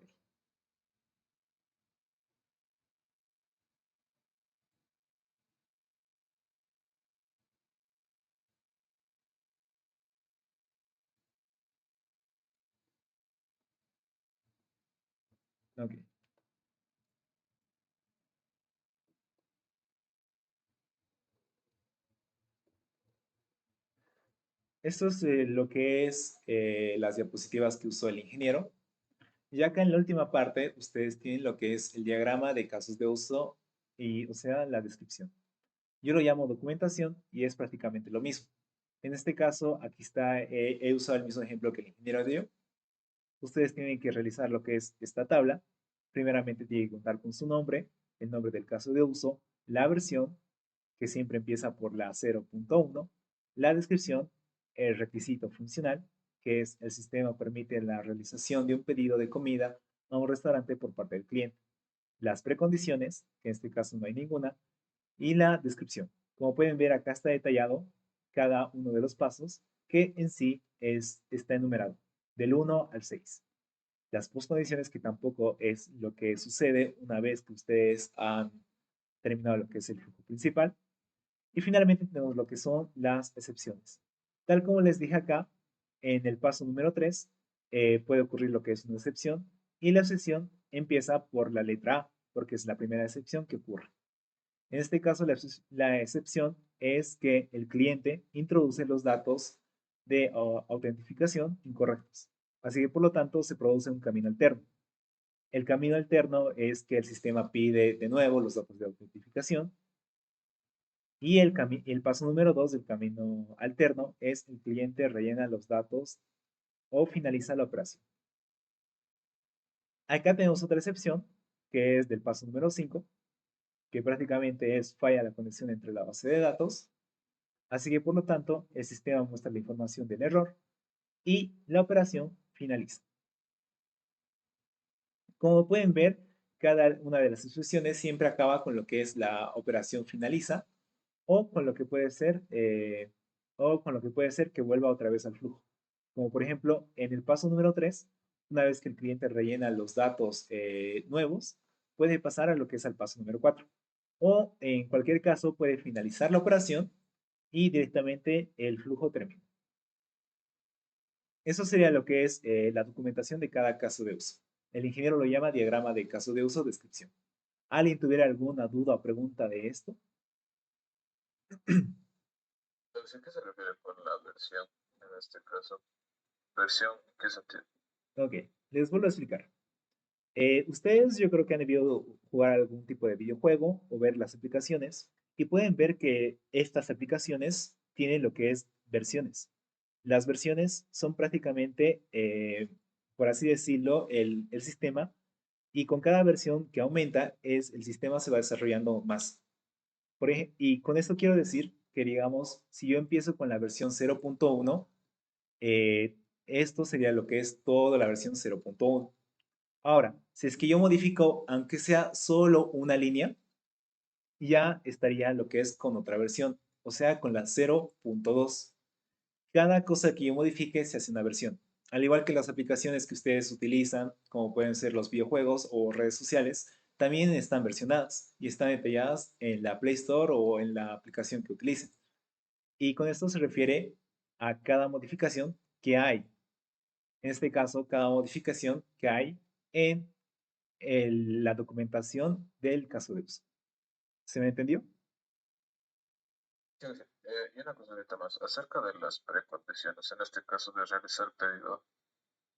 Ok. Esto es lo que es las diapositivas que usó el ingeniero. Y acá en la última parte, ustedes tienen lo que es el diagrama de casos de uso y, o sea, la descripción. Yo lo llamo documentación y es prácticamente lo mismo. En este caso, aquí está, he usado el mismo ejemplo que el ingeniero dio. Ustedes tienen que realizar lo que es esta tabla. Primeramente tienen que contar con su nombre, el nombre del caso de uso, la versión, que siempre empieza por la 0.1, la descripción, el requisito funcional, que es el sistema permite la realización de un pedido de comida a un restaurante por parte del cliente, las precondiciones, que en este caso no hay ninguna, y la descripción. Como pueden ver, acá está detallado cada uno de los pasos que en sí está enumerado, del 1 al 6. Las postcondiciones, que tampoco es lo que sucede una vez que ustedes han terminado lo que es el flujo principal. Y finalmente tenemos lo que son las excepciones. Tal como les dije acá, en el paso número 3 puede ocurrir lo que es una excepción y la excepción empieza por la letra A, porque es la primera excepción que ocurre. En este caso, la excepción es que el cliente introduce los datos de autentificación incorrectos. Así que por lo tanto se produce un camino alterno. El camino alterno es que el sistema pide de nuevo los datos de autentificación. Y el paso número 2 del camino alterno es el cliente rellena los datos o finaliza la operación. Acá tenemos otra excepción, que es del paso número 5, que prácticamente es falla la conexión entre la base de datos. Así que por lo tanto, el sistema muestra la información del error y la operación finaliza. Como pueden ver, cada una de las instrucciones siempre acaba con lo que es la operación finaliza o con lo que puede ser que vuelva otra vez al flujo. Como por ejemplo, en el paso número 3, una vez que el cliente rellena los datos nuevos, puede pasar a lo que es al paso número 4. O en cualquier caso, puede finalizar la operación y directamente el flujo termina. Eso sería lo que es la documentación de cada caso de uso. El ingeniero lo llama diagrama de caso de uso descripción. ¿Alguien tuviera alguna duda o pregunta de esto? Entonces, ¿qué se refiere con la versión en este caso? ¿Versión en qué sentido? Ok, les vuelvo a explicar. Ustedes yo creo que han debido jugar algún tipo de videojuego o ver las aplicaciones y pueden ver que estas aplicaciones tienen lo que es versiones. Las versiones son prácticamente, por así decirlo, el sistema y con cada versión que aumenta el sistema se va desarrollando más. Y con esto quiero decir que, digamos, si yo empiezo con la versión 0.1, eh, esto sería lo que es toda la versión 0.1. Ahora, si es que yo modifico, aunque sea solo una línea, ya estaría lo que es con otra versión, o sea, con la 0.2. Cada cosa que yo modifique se hace una versión. Al igual que las aplicaciones que ustedes utilizan, como pueden ser los videojuegos o redes sociales, también están versionadas y están detalladas en la Play Store o en la aplicación que utilicen. Y con esto se refiere a cada modificación que hay. En este caso, cada modificación que hay en la documentación del caso de uso. ¿Se me entendió? Sí, sí. Y una cosa ahorita más, acerca de las precondiciones, en este caso de realizar pedido,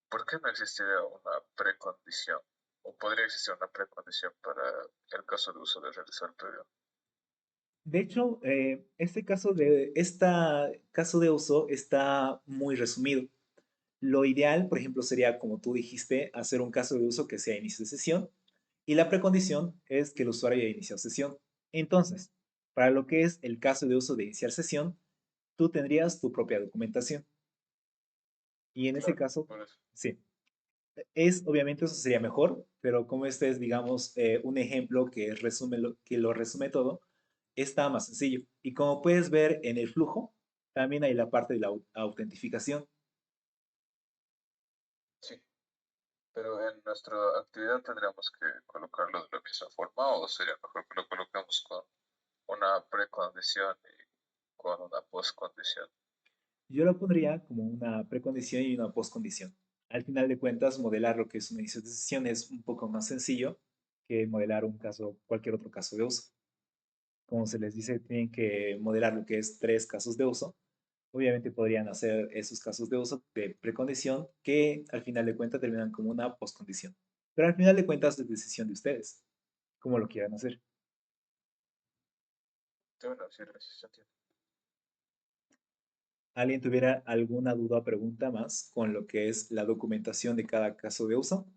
¿por qué no existiría una precondición? ¿O podría existir una precondición para el caso de uso de realizar pedido? De hecho, caso de uso está muy resumido. Lo ideal, por ejemplo, sería, como tú dijiste, hacer un caso de uso que sea inicio de sesión y la precondición es que el usuario haya iniciado sesión. Entonces, para lo que es el caso de uso de iniciar sesión, tú tendrías tu propia documentación. Y en ese Claro, caso, por eso. sí, obviamente eso sería mejor, pero como este es, digamos, un ejemplo que lo resume todo, está más sencillo. Y como puedes ver en el flujo, también hay la parte de la autentificación. Sí, pero en nuestra actividad tendríamos que colocarlo de la misma forma o sería mejor que lo colocamos con una precondición y con una postcondición. Yo lo pondría como una precondición y una postcondición. Al final de cuentas, modelar lo que es un inicio de sesión es un poco más sencillo que modelar cualquier otro caso de uso. Como se les dice, tienen que modelar lo que es tres casos de uso. Obviamente podrían hacer esos casos de uso de precondición que al final de cuentas terminan como una postcondición. Pero al final de cuentas es decisión de ustedes, cómo lo quieran hacer. Sí, bueno, sí, sí, se entiende. ¿Alguien tuviera alguna duda o pregunta más con lo que es la documentación de cada caso de uso?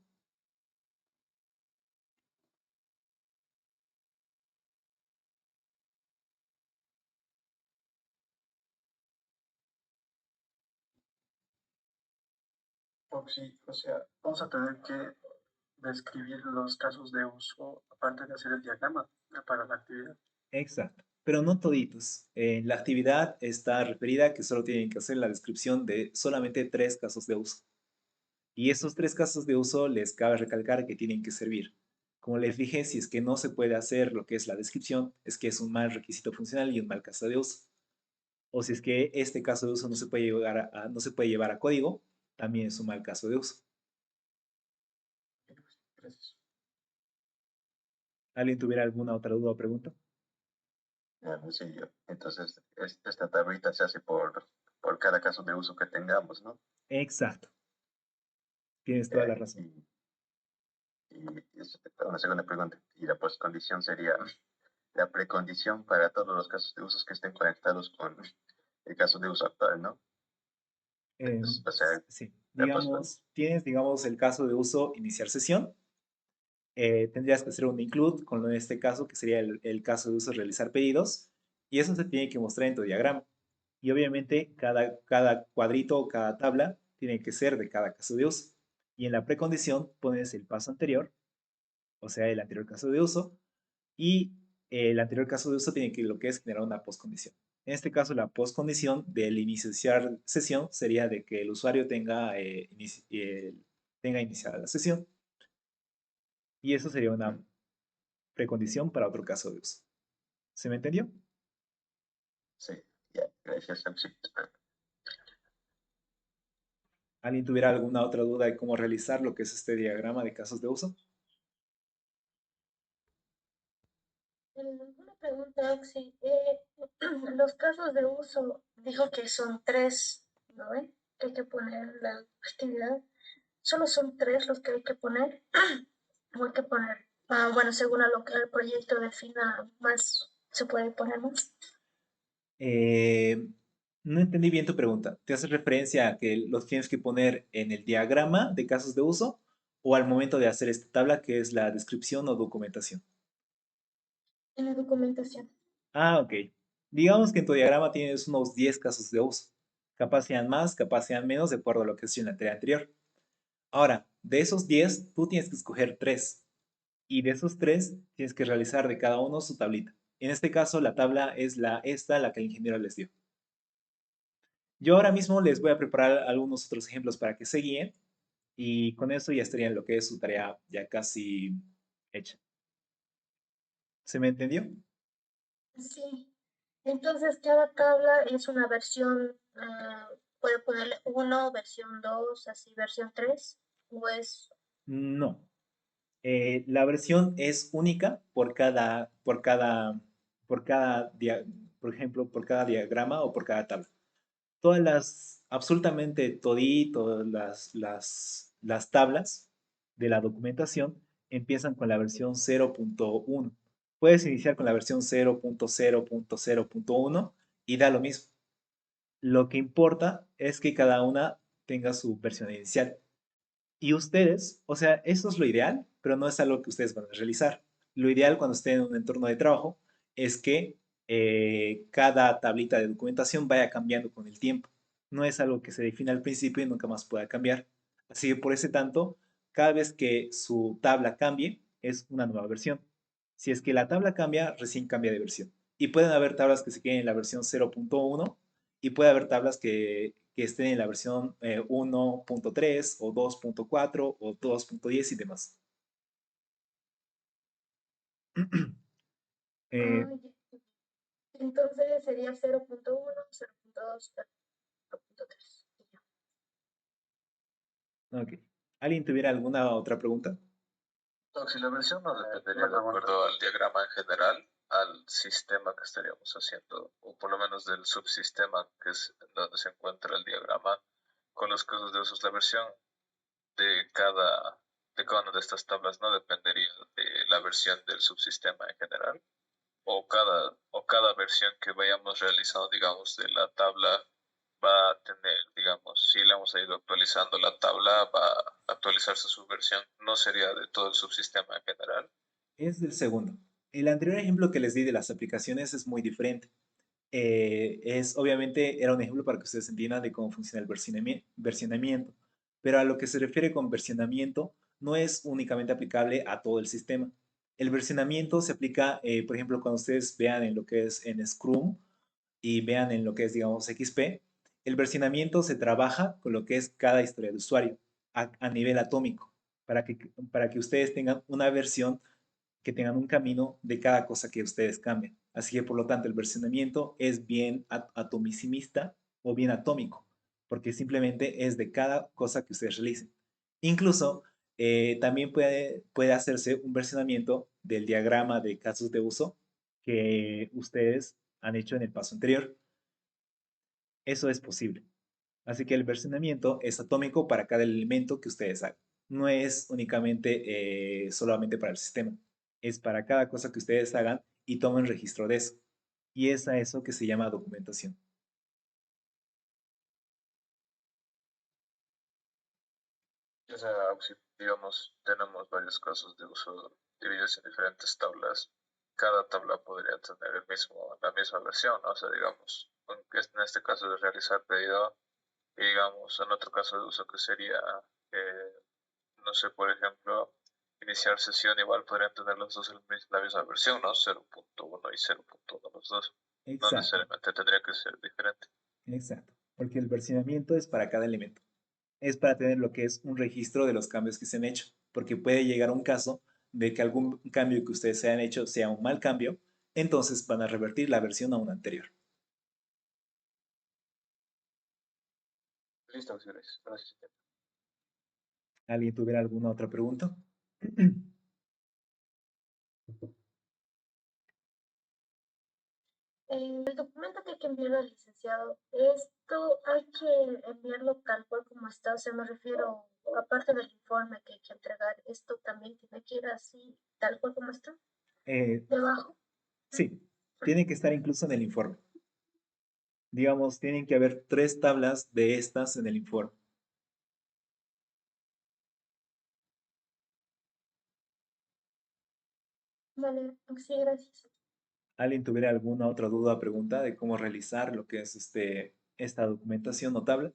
Pues sí, o sea, vamos a tener que describir los casos de uso aparte de hacer el diagrama para la actividad. Exacto, pero no toditos. En la actividad está referida a que solo tienen que hacer la descripción de solamente tres casos de uso. Y esos tres casos de uso les cabe recalcar que tienen que servir. Como les dije, si es que no se puede hacer lo que es la descripción, es que es un mal requisito funcional y un mal caso de uso. O si es que este caso de uso no se puede no se puede llevar a código, también es un mal caso de uso. Gracias. ¿Alguien tuviera alguna otra duda o pregunta? Bueno, sí, entonces esta tablita se hace por cada caso de uso que tengamos, ¿no? Exacto, tienes toda la razón. Y Una segunda pregunta. Y la postcondición sería la precondición para todos los casos de usos que estén conectados con el caso de uso actual, ¿no? O sea, Sí, la post digamos, tienes, digamos, el caso de uso iniciar sesión. Tendrías que hacer un include con en este caso, que sería el caso de uso realizar pedidos, y eso se tiene que mostrar en tu diagrama. Y obviamente cada cuadrito o cada tabla tiene que ser de cada caso de uso. Y en la precondición pones el paso anterior, o sea, el anterior caso de uso, y el anterior caso de uso tiene que lo que es generar una postcondición. En este caso, la postcondición del iniciar sesión sería de que el usuario tenga iniciada la sesión. Y eso sería una precondición para otro caso de uso. ¿Se me entendió? sí, ya, gracias, Sam, sí, ¿Alguien tuviera alguna otra duda de cómo realizar lo que es este diagrama de casos de uso? Una pregunta, Oxy. Los casos de uso, dijo que son tres, ¿no? Que hay que poner la actividad. ¿Solo son tres los que hay que poner? ¿O hay que poner, bueno, según a lo que el proyecto defina, más se puede poner más? Eh, no entendí bien tu pregunta. ¿Te hace referencia a que los tienes que poner en el diagrama de casos de uso o al momento de hacer esta tabla que es la descripción o documentación? En la documentación. Ah, ok. Digamos que en tu diagrama tienes unos 10 casos de uso. Capaz sean más, capaz sean menos, de acuerdo a lo que es en la tarea anterior. Ahora, de esos 10, tú tienes que escoger 3. Y de esos 3, tienes que realizar de cada uno su tablita. En este caso, la tabla es la que el ingeniero les dio. Yo ahora mismo les voy a preparar algunos otros ejemplos para que se guíen y con eso ya estaría en lo que es su tarea ya casi hecha. ¿Se me entendió? Sí. Entonces, cada tabla es una versión, puede ponerle uno, versión 2, así, versión 3, o es... No. La versión es única por ejemplo, por cada diagrama o por cada tabla. Absolutamente todito las tablas de la documentación empiezan con la versión 0.1. Puedes iniciar con la versión 0.0.0.1 y da lo mismo. Lo que importa es que cada una tenga su versión inicial. Y ustedes, o sea, eso es lo ideal, pero no es algo que ustedes van a realizar. Lo ideal cuando estén en un entorno de trabajo es que cada tablita de documentación vaya cambiando con el tiempo. No es algo que se define al principio y nunca más pueda cambiar. Así que por ese tanto, cada vez que su tabla cambie, es una nueva versión. Si es que la tabla cambia, recién cambia de versión. Y pueden haber tablas que se queden en la versión 0.1 y puede haber tablas que estén en la versión 1.3 o 2.4 o 2.10 y demás. Eh, Ah, entonces sería 0.1, 0.2, 0.3. ok. ¿Alguien tuviera alguna otra pregunta? no, si la versión no dependería de acuerdo al diagrama en general, al sistema que estaríamos haciendo, o por lo menos del subsistema que es donde se encuentra el diagrama, con los casos de usos. La versión de cada una de estas tablas no dependería de la versión del subsistema en general, o cada versión que vayamos realizando, digamos, de la tabla va a tener, digamos, si le hemos ido actualizando la tabla, va a actualizarse su versión, no sería de todo el subsistema en general. Es del segundo. El anterior ejemplo que les di de las aplicaciones es muy diferente. Obviamente era un ejemplo para que ustedes entiendan de cómo funciona el versionamiento, pero a lo que se refiere con versionamiento no es únicamente aplicable a todo el sistema. El versionamiento se aplica, por ejemplo, cuando ustedes vean en lo que es en Scrum y vean en lo que es, digamos, XP, el versionamiento se trabaja con lo que es cada historia de usuario a nivel atómico, para que ustedes tengan una versión que tengan un camino de cada cosa que ustedes cambien. Así que por lo tanto el versionamiento es bien atomicimista o bien atómico, porque simplemente es de cada cosa que ustedes realicen. Incluso también puede hacerse un versionamiento del diagrama de casos de uso que ustedes han hecho en el paso anterior. Eso es posible. Así que el versionamiento es atómico para cada elemento que ustedes hagan. no es únicamente solamente para el sistema, es para cada cosa que ustedes hagan y tomen registro de eso. Y es a eso que se llama documentación. O sea, si digamos tenemos varios casos de uso divididos en diferentes tablas, cada tabla podría tener la misma versión, ¿no? O sea, digamos, en este caso de realizar pedido, y digamos, en otro caso de uso que sería, eh, no sé, por ejemplo, iniciar sesión, igual podrían tener los dos la misma versión, ¿no? 0.1 y 0.1 los dos. No Exacto, necesariamente tendría que ser diferente. exacto. Porque el versionamiento es para cada elemento. Es para tener lo que es un registro de los cambios que se han hecho. Porque puede llegar un caso de que algún cambio que ustedes se han hecho sea un mal cambio, entonces van a revertir la versión a una anterior. Listo, señores. Gracias. ¿Alguien tuviera alguna otra pregunta? El documento que hay que enviar al licenciado, esto hay que enviarlo tal cual como está, o sea, me refiero, aparte del informe que hay que entregar, esto también tiene que ir así, tal cual como está, Eh, debajo. sí, tiene que estar incluso en el informe. Digamos, tienen que haber 3 tablas de estas en el informe. Vale, sí, gracias. ¿Alguien tuviera alguna otra duda o pregunta de cómo realizar lo que es esta documentación o tabla?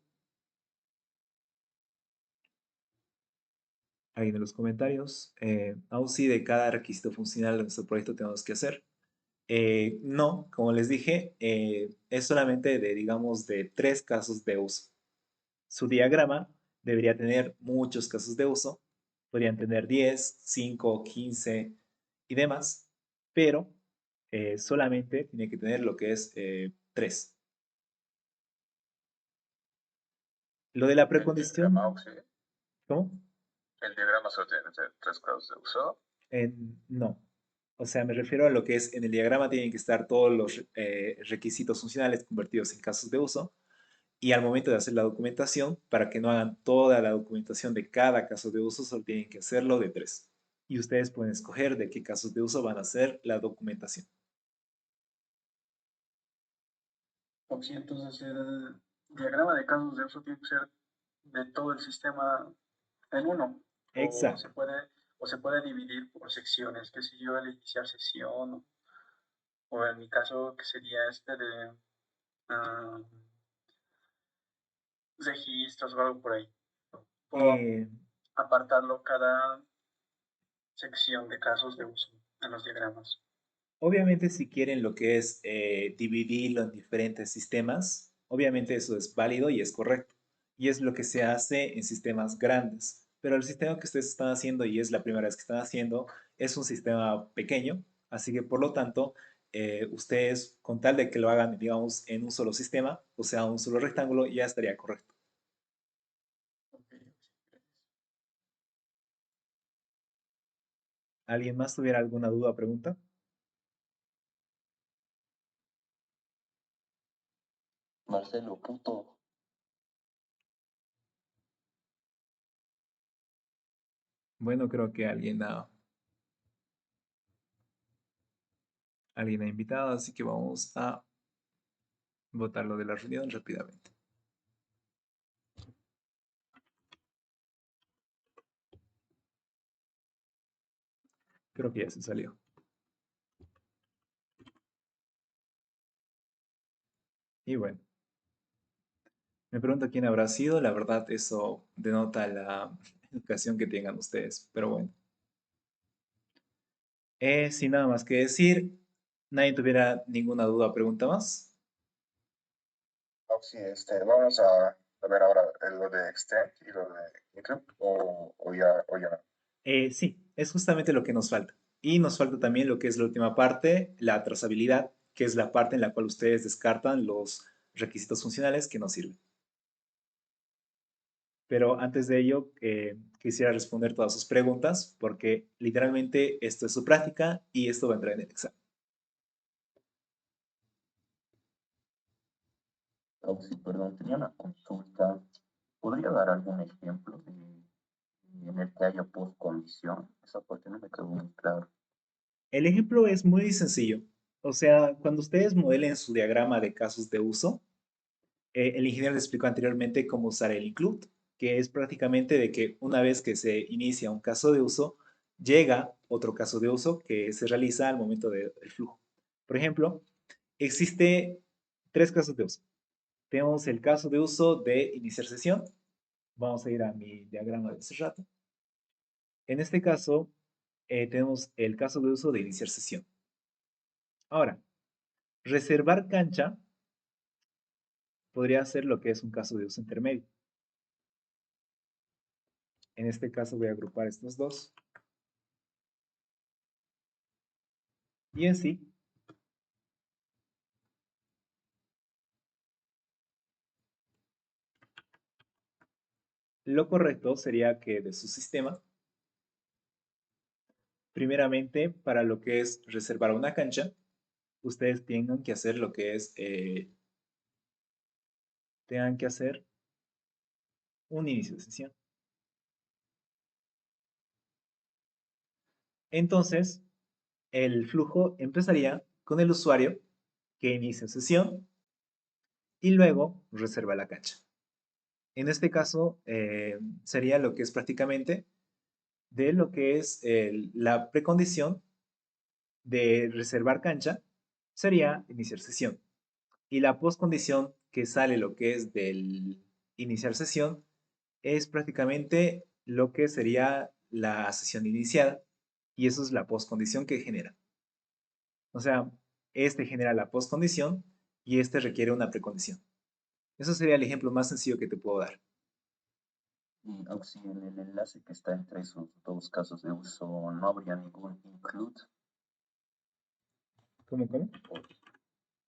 Ahí en los comentarios. Aún sí, de cada requisito funcional de nuestro proyecto tenemos que hacer. No, como les dije, es solamente de, digamos, de 3 casos de uso. Su diagrama debería tener muchos casos de uso. Podrían tener 10, 5, 15 y demás, pero solamente tiene que tener lo que es 3. Lo de la El diagrama, precondición, sí. ¿cómo? El diagrama solo tiene tres casos de uso. No. O sea, me refiero a lo que es en el diagrama tienen que estar todos los requisitos funcionales convertidos en casos de uso y al momento de hacer la documentación, para que no hagan toda la documentación de cada caso de uso, solo tienen que hacerlo de 3. Y ustedes pueden escoger de qué casos de uso van a hacer la documentación. Ok, entonces el diagrama de casos de uso tiene que ser de todo el sistema en uno, Exacto. o se puede dividir por secciones, que si yo al iniciar sesión, o en mi caso que sería este de ah, registros o algo por ahí. Puedo Eh, apartarlo cada sección de casos de uso en los diagramas. Obviamente, si quieren lo que es dividirlo en diferentes sistemas, obviamente eso es válido y es correcto. Y es lo que se hace en sistemas grandes. Pero el sistema que ustedes están haciendo, y es la primera vez que están haciendo, es un sistema pequeño. Así que, por lo tanto, ustedes, con tal de que lo hagan, digamos, en un solo sistema, o sea, un solo rectángulo, ya estaría correcto. Okay. ¿Alguien más tuviera alguna duda o pregunta? Marcelo, puto. Bueno, creo que alguien ha invitado, así que vamos a votar lo de la reunión rápidamente. Creo que ya se salió. Y bueno, me pregunto quién habrá sido. La verdad, eso denota la educación que tengan ustedes. Pero bueno, sin nada más que decir, nadie tuviera ninguna duda o pregunta más. Oh, sí, vamos a ver ahora lo de Extend y lo de Include, o ya no. Sí, es justamente lo que nos falta. Y nos falta también lo que es la última parte, la trazabilidad, que es la parte en la cual ustedes descartan los requisitos funcionales que no sirven. Pero antes de ello, quisiera responder todas sus preguntas, porque literalmente esto es su práctica y esto va a entrar en el examen. Oh, sí, perdón, tenía una consulta. ¿Podría dar algún ejemplo de en el que haya postcondición. Esa parte no me quedó muy claro. El ejemplo es muy sencillo. O sea, cuando ustedes modelen su diagrama de casos de uso, el ingeniero les explicó anteriormente cómo usar el include, que es prácticamente de que una vez que se inicia un caso de uso, llega otro caso de uso que se realiza al momento del flujo. Por ejemplo, existe tres casos de uso. Tenemos el caso de uso de iniciar sesión. Vamos a ir a mi diagrama de hace rato. En este caso, tenemos el caso de uso de iniciar sesión. Ahora, reservar cancha podría ser lo que es un caso de uso intermedio. En este caso voy a agrupar estos dos. Y en sí, lo correcto sería que de su sistema, primeramente, para lo que es reservar una cancha, ustedes tengan que hacer lo que es, tengan que hacer un inicio de sesión. Entonces, el flujo empezaría con el usuario que inicia sesión y luego reserva la cancha. En este caso, sería lo que es prácticamente de lo que es la precondición de reservar cancha, sería iniciar sesión. Y la postcondición que sale lo que es del iniciar sesión es prácticamente lo que sería la sesión iniciada. Y eso es la postcondición que genera. O sea, este genera la postcondición y este requiere una precondición. Eso sería el ejemplo más sencillo que te puedo dar. Y Auxi, en el enlace que está entre esos dos casos de uso, no habría ningún include. ¿Cómo?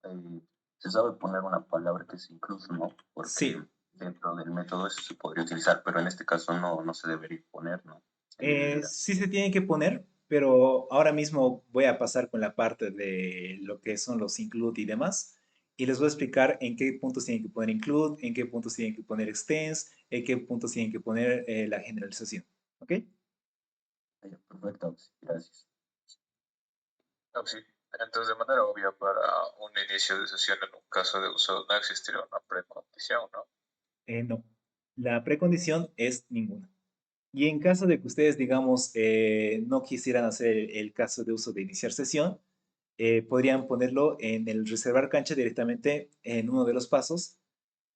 Eh, se sabe poner una palabra que es include, ¿no? Porque Sí. dentro del método eso se podría utilizar, pero en este caso no se debería poner, ¿no? Sí se tiene que poner, pero ahora mismo voy a pasar con la parte de lo que son los include y demás. Y les voy a explicar en qué puntos tienen que poner include, en qué puntos tienen que poner extends, en qué puntos tienen que poner la generalización. ¿Ok? Perfecto, Auxi, gracias. No, sí. Entonces, de manera obvia, para un inicio de sesión en un caso de uso no existiría una precondición, ¿no? No. La precondición es ninguna. Y en caso de que ustedes, digamos, no quisieran hacer el caso de uso de iniciar sesión, podrían ponerlo en el reservar cancha directamente en uno de los pasos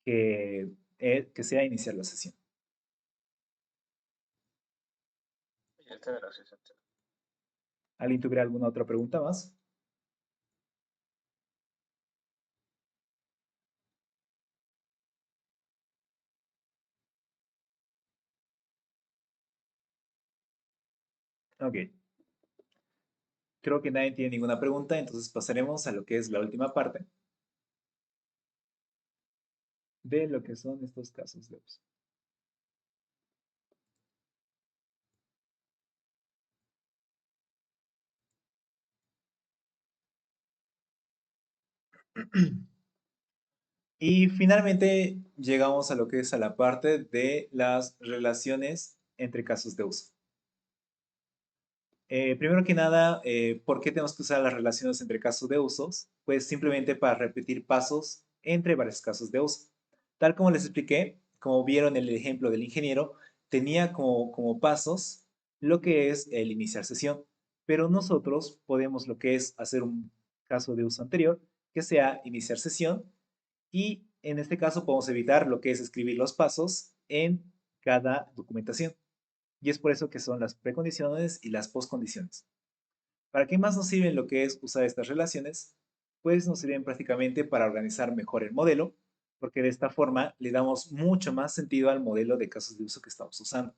que sea iniciar la sesión. Y este era así sencillo. ¿Alguien tuviera alguna otra pregunta más? Ok. Creo que nadie tiene ninguna pregunta, entonces pasaremos a lo que es la última parte de lo que son estos casos de uso. Y finalmente llegamos a lo que es a la parte de las relaciones entre casos de uso. Primero que nada, ¿por qué tenemos que usar las relaciones entre casos de usos? Pues simplemente para repetir pasos entre varios casos de uso. Tal como les expliqué, como vieron en el ejemplo del ingeniero, tenía como pasos lo que es el iniciar sesión, pero nosotros podemos lo que es hacer un caso de uso anterior, que sea iniciar sesión, y en este caso podemos evitar lo que es escribir los pasos en cada documentación. Y es por eso que son las precondiciones y las postcondiciones. ¿Para qué más nos sirven lo que es usar estas relaciones? Pues nos sirven prácticamente para organizar mejor el modelo, porque de esta forma le damos mucho más sentido al modelo de casos de uso que estamos usando.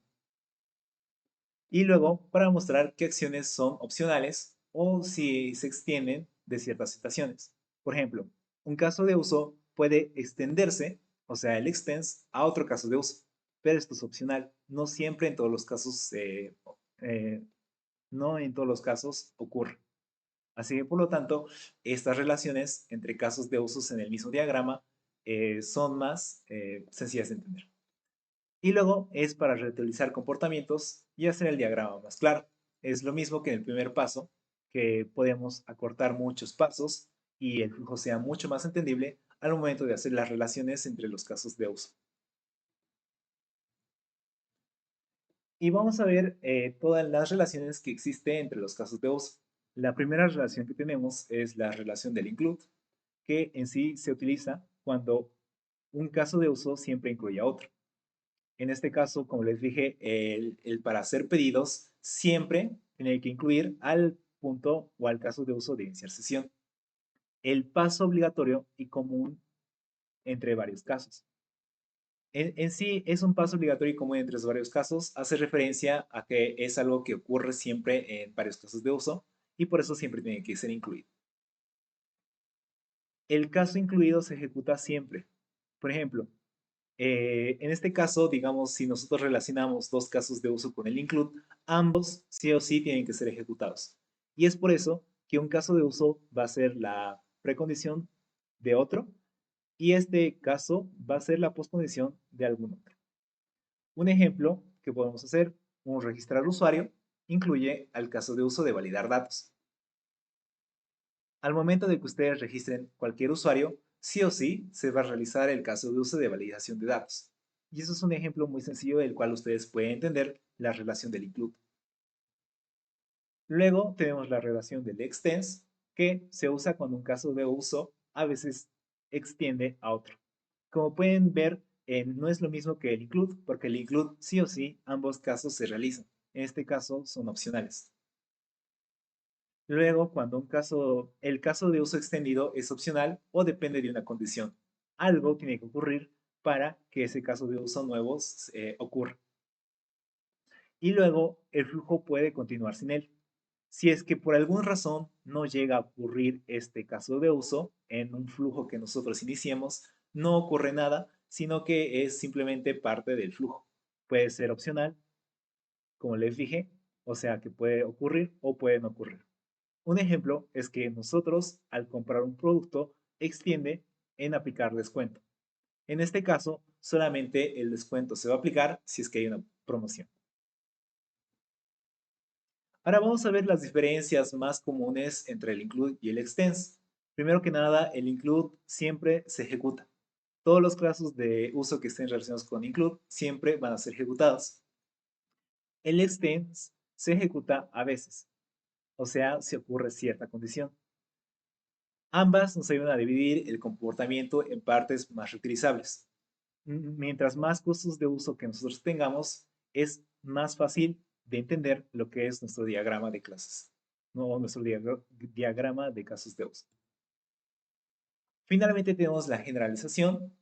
Y luego para mostrar qué acciones son opcionales o si se extienden de ciertas situaciones. Por ejemplo, un caso de uso puede extenderse, o sea, el extends, a otro caso de uso, pero esto es opcional. No siempre en todos los casos, no en todos los casos ocurre. Así que, por lo tanto, estas relaciones entre casos de usos en el mismo diagrama son más sencillas de entender. Y luego es para reutilizar comportamientos y hacer el diagrama más claro. Es lo mismo que en el primer paso, que podemos acortar muchos pasos y el flujo sea mucho más entendible al momento de hacer las relaciones entre los casos de uso. Y vamos a ver todas las relaciones que existen entre los casos de uso. La primera relación que tenemos es la relación del include, que en sí se utiliza cuando un caso de uso siempre incluye a otro. En este caso, como les dije, el para hacer pedidos siempre tiene que incluir al punto o al caso de uso de iniciar sesión. El paso obligatorio y común entre varios casos. En sí es un paso obligatorio y común entre varios casos, hace referencia a que es algo que ocurre siempre en varios casos de uso y por eso siempre tiene que ser incluido. El caso incluido se ejecuta siempre. Por ejemplo, en este caso, digamos, si nosotros relacionamos dos casos de uso con el include, ambos sí o sí tienen que ser ejecutados. Y es por eso que un caso de uso va a ser la precondición de otro y este caso va a ser la postcondición de algún otro. Un ejemplo que podemos hacer, un registrar usuario, incluye al caso de uso de validar datos. Al momento de que ustedes registren cualquier usuario, sí o sí se va a realizar el caso de uso de validación de datos. Y eso es un ejemplo muy sencillo del cual ustedes pueden entender la relación del include. Luego tenemos la relación del extends, que se usa cuando un caso de uso a veces extiende a otro. Como pueden ver, no es lo mismo que el include, porque el include sí o sí ambos casos se realizan. En este caso son opcionales. Luego, cuando el caso de uso extendido es opcional o depende de una condición. Algo tiene que ocurrir para que ese caso de uso nuevo ocurra. Y luego, el flujo puede continuar sin él. Si es que por alguna razón no llega a ocurrir este caso de uso en un flujo que nosotros iniciemos, no ocurre nada, sino que es simplemente parte del flujo. Puede ser opcional, como les dije, o sea que puede ocurrir o puede no ocurrir. Un ejemplo es que nosotros, al comprar un producto, extiende en aplicar descuento. En este caso, solamente el descuento se va a aplicar si es que hay una promoción. Ahora vamos a ver las diferencias más comunes entre el include y el extends. Primero que nada, el include siempre se ejecuta. Todos los casos de uso que estén relacionados con include siempre van a ser ejecutados. El extends se ejecuta a veces, o sea, si ocurre cierta condición. Ambas nos ayudan a dividir el comportamiento en partes más reutilizables. Mientras más casos de uso que nosotros tengamos, es más fácil de entender lo que es nuestro diagrama de clases, no nuestro diagrama de casos de uso. Finalmente tenemos la generalización.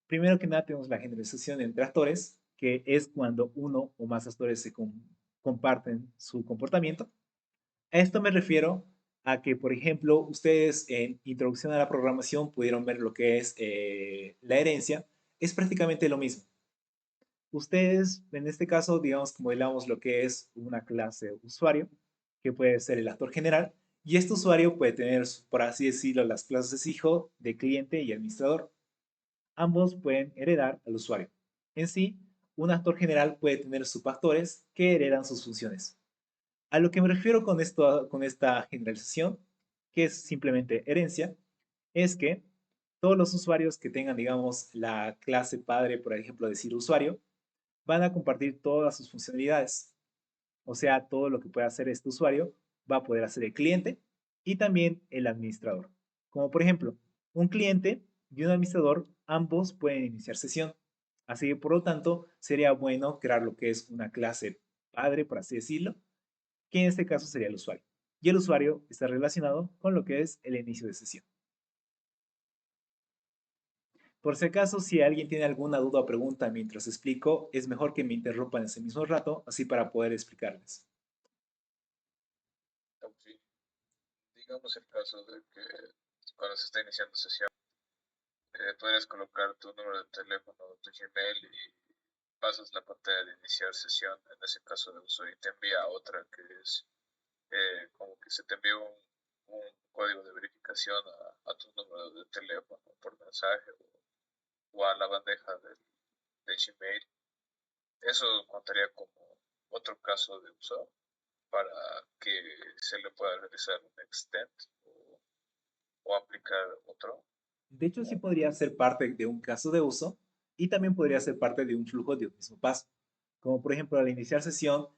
Primero que nada tenemos la generalización entre actores, que es cuando uno o más actores se comparten su comportamiento. A esto me refiero a que, por ejemplo, ustedes en Introducción a la Programación pudieron ver lo que es la herencia. Es prácticamente lo mismo. Ustedes, en este caso, digamos que modelamos lo que es una clase usuario, que puede ser el actor general, y este usuario puede tener, por así decirlo, las clases hijo de cliente y administrador. Ambos pueden heredar al usuario. En sí, un actor general puede tener subactores que heredan sus funciones. A lo que me refiero con esta generalización, que es simplemente herencia, es que todos los usuarios que tengan, digamos, la clase padre, por ejemplo, decir usuario, van a compartir todas sus funcionalidades. O sea, todo lo que puede hacer este usuario va a poder hacer el cliente y también el administrador. Como por ejemplo, un cliente y un administrador, ambos pueden iniciar sesión. Así que por lo tanto, sería bueno crear lo que es una clase padre, por así decirlo, que en este caso sería el usuario. Y el usuario está relacionado con lo que es el inicio de sesión. Por si acaso, si alguien tiene alguna duda o pregunta mientras explico, es mejor que me interrumpan ese mismo rato, así para poder explicarles. Sí. Digamos el caso de que cuando se está iniciando sesión, puedes colocar tu número de teléfono, tu Gmail y pasas la pantalla de iniciar sesión, en ese caso de uso, y te envía otra que es como que se te envía un código de verificación a tu número de teléfono por mensaje o a la bandeja del Gmail. eso contaría como otro caso de uso para que se le pueda realizar un extend o aplicar otro. De hecho, sí podría ser parte de un caso de uso y también podría ser parte de un flujo de un mismo paso. Como por ejemplo, al iniciar sesión,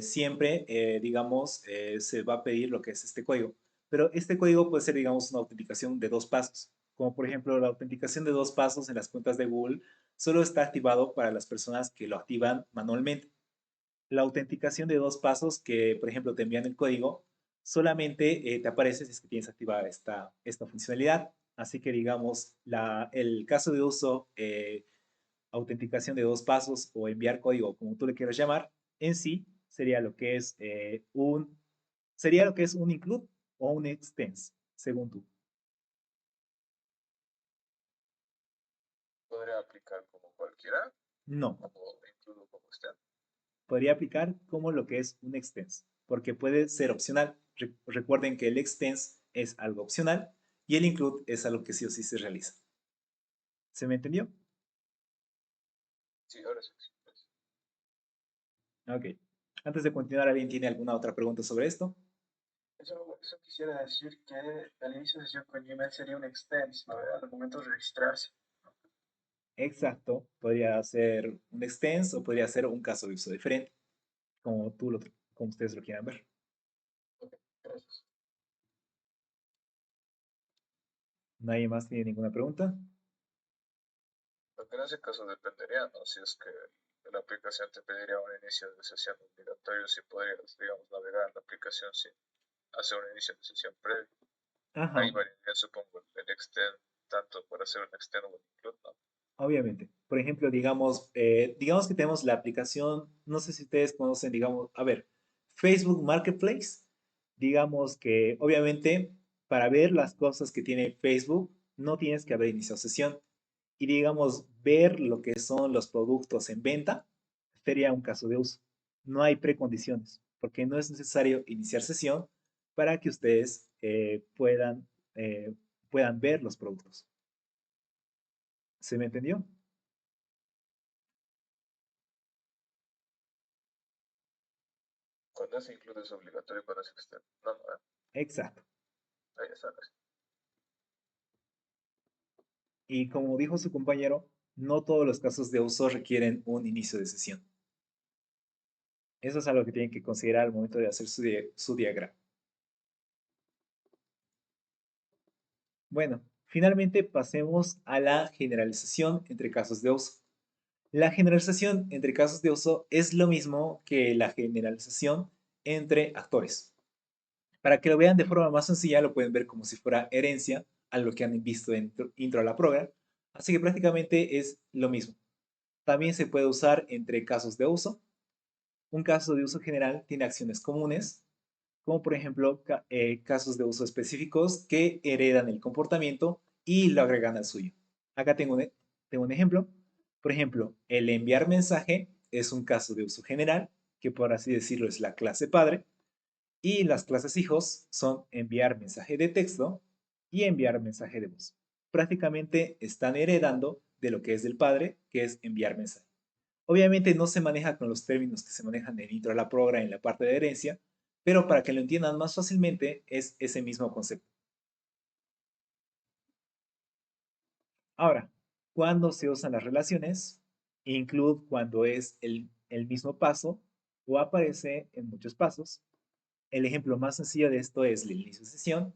siempre, digamos, se va a pedir lo que es este código. Pero este código puede ser, digamos, una autenticación de dos pasos. Como por ejemplo, la autenticación de dos pasos en las cuentas de Google solo está activado para las personas que lo activan manualmente. La autenticación de dos pasos que, por ejemplo, te envían el código, solamente te aparece si es que tienes activada esta funcionalidad. Así que, digamos, el caso de uso, autenticación de dos pasos o enviar código, como tú le quieras llamar, en sí sería lo que es un include o un extends, según tú. Podría aplicar como cualquiera, No, como incluso como está. podría aplicar como lo que es un extends, porque puede ser opcional. Recuerden que el extends es algo opcional y el include es algo que sí o sí se realiza. ¿Se me entendió? Sí, ahora sí. Pues. Ok. Antes de continuar, ¿alguien tiene alguna otra pregunta sobre esto? Eso quisiera decir que el inicio de sesión con Gmail sería un extens, ¿no? Al momento de registrarse. Exacto. Podría ser un extends o podría ser un caso de uso diferente, como ustedes lo quieran ver. Ok, gracias. ¿Nadie más tiene ninguna pregunta? Porque en ese caso dependería, ¿no? Si es que la aplicación te pediría un inicio de sesión obligatorio, si podrías, digamos, navegar en la aplicación sin hacer un inicio de sesión previo. Ahí Ajá, variaría, supongo, el extend, tanto para hacer un extend o un include, ¿no? obviamente. Por ejemplo, digamos que tenemos la aplicación, no sé si ustedes conocen, digamos, a ver, Facebook Marketplace. Digamos que obviamente para ver las cosas que tiene Facebook no tienes que haber iniciado sesión. Y digamos, ver lo que son los productos en venta sería un caso de uso. No hay precondiciones, porque no es necesario iniciar sesión para que ustedes puedan ver los productos. ¿Se me entendió? Cuando ese include es obligatorio para ese extend. No, no, Exacto. ahí está. Y como dijo su compañero, no todos los casos de uso requieren un inicio de sesión. Eso es algo que tienen que considerar al momento de hacer su diagrama. Bueno, finalmente pasemos a la generalización entre casos de uso. La generalización entre casos de uso es lo mismo que la generalización entre actores. Para que lo vean de forma más sencilla, lo pueden ver como si fuera herencia a lo que han visto en intro a la program. Así que prácticamente es lo mismo. También se puede usar entre casos de uso. Un caso de uso general tiene acciones comunes, como por ejemplo casos de uso específicos que heredan el comportamiento y lo agregan al suyo. Acá tengo un ejemplo. Por ejemplo, el enviar mensaje es un caso de uso general, que por así decirlo es la clase padre, y las clases hijos son enviar mensaje de texto y enviar mensaje de voz. Prácticamente están heredando de lo que es del padre, que es enviar mensaje. Obviamente no se maneja con los términos que se manejan en intro a la program en la parte de herencia, pero para que lo entiendan más fácilmente es ese mismo concepto. Ahora, ¿cuándo se usan las relaciones? Include cuando es el mismo paso o aparece en muchos pasos. El ejemplo más sencillo de esto es el inicio de sesión.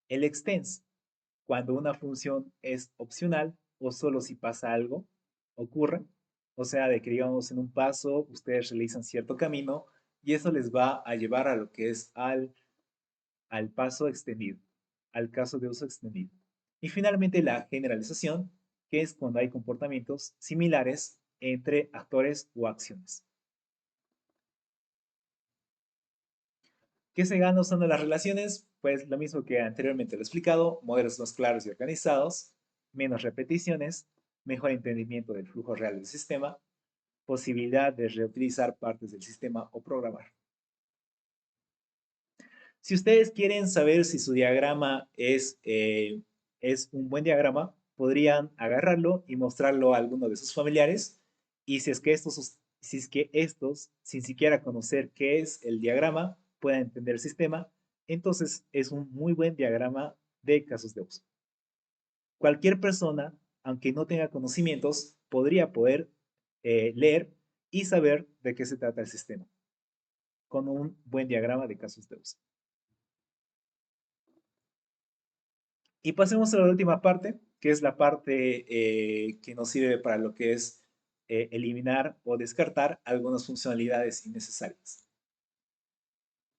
El extends, cuando una función es opcional o solo si pasa algo, ocurre. O sea, de que digamos en un paso ustedes realizan cierto camino y eso les va a llevar a lo que es al paso extendido, al caso de uso extendido. Y finalmente la generalización, que es cuando hay comportamientos similares entre actores o acciones. ¿Qué se gana usando las relaciones? Pues lo mismo que anteriormente lo he explicado, modelos más claros y organizados, menos repeticiones, mejor entendimiento del flujo real del sistema, posibilidad de reutilizar partes del sistema o programar. Si ustedes quieren saber si su diagrama es un buen diagrama, podrían agarrarlo y mostrarlo a alguno de sus familiares. Y si es que estos si es que estos, sin siquiera conocer qué es el diagrama, puedan entender el sistema, entonces es un muy buen diagrama de casos de uso. Cualquier persona, aunque no tenga conocimientos, podría poder leer y saber de qué se trata el sistema con un buen diagrama de casos de uso. Y pasemos a la última parte, que es la parte que nos sirve para lo que es eliminar o descartar algunas funcionalidades innecesarias.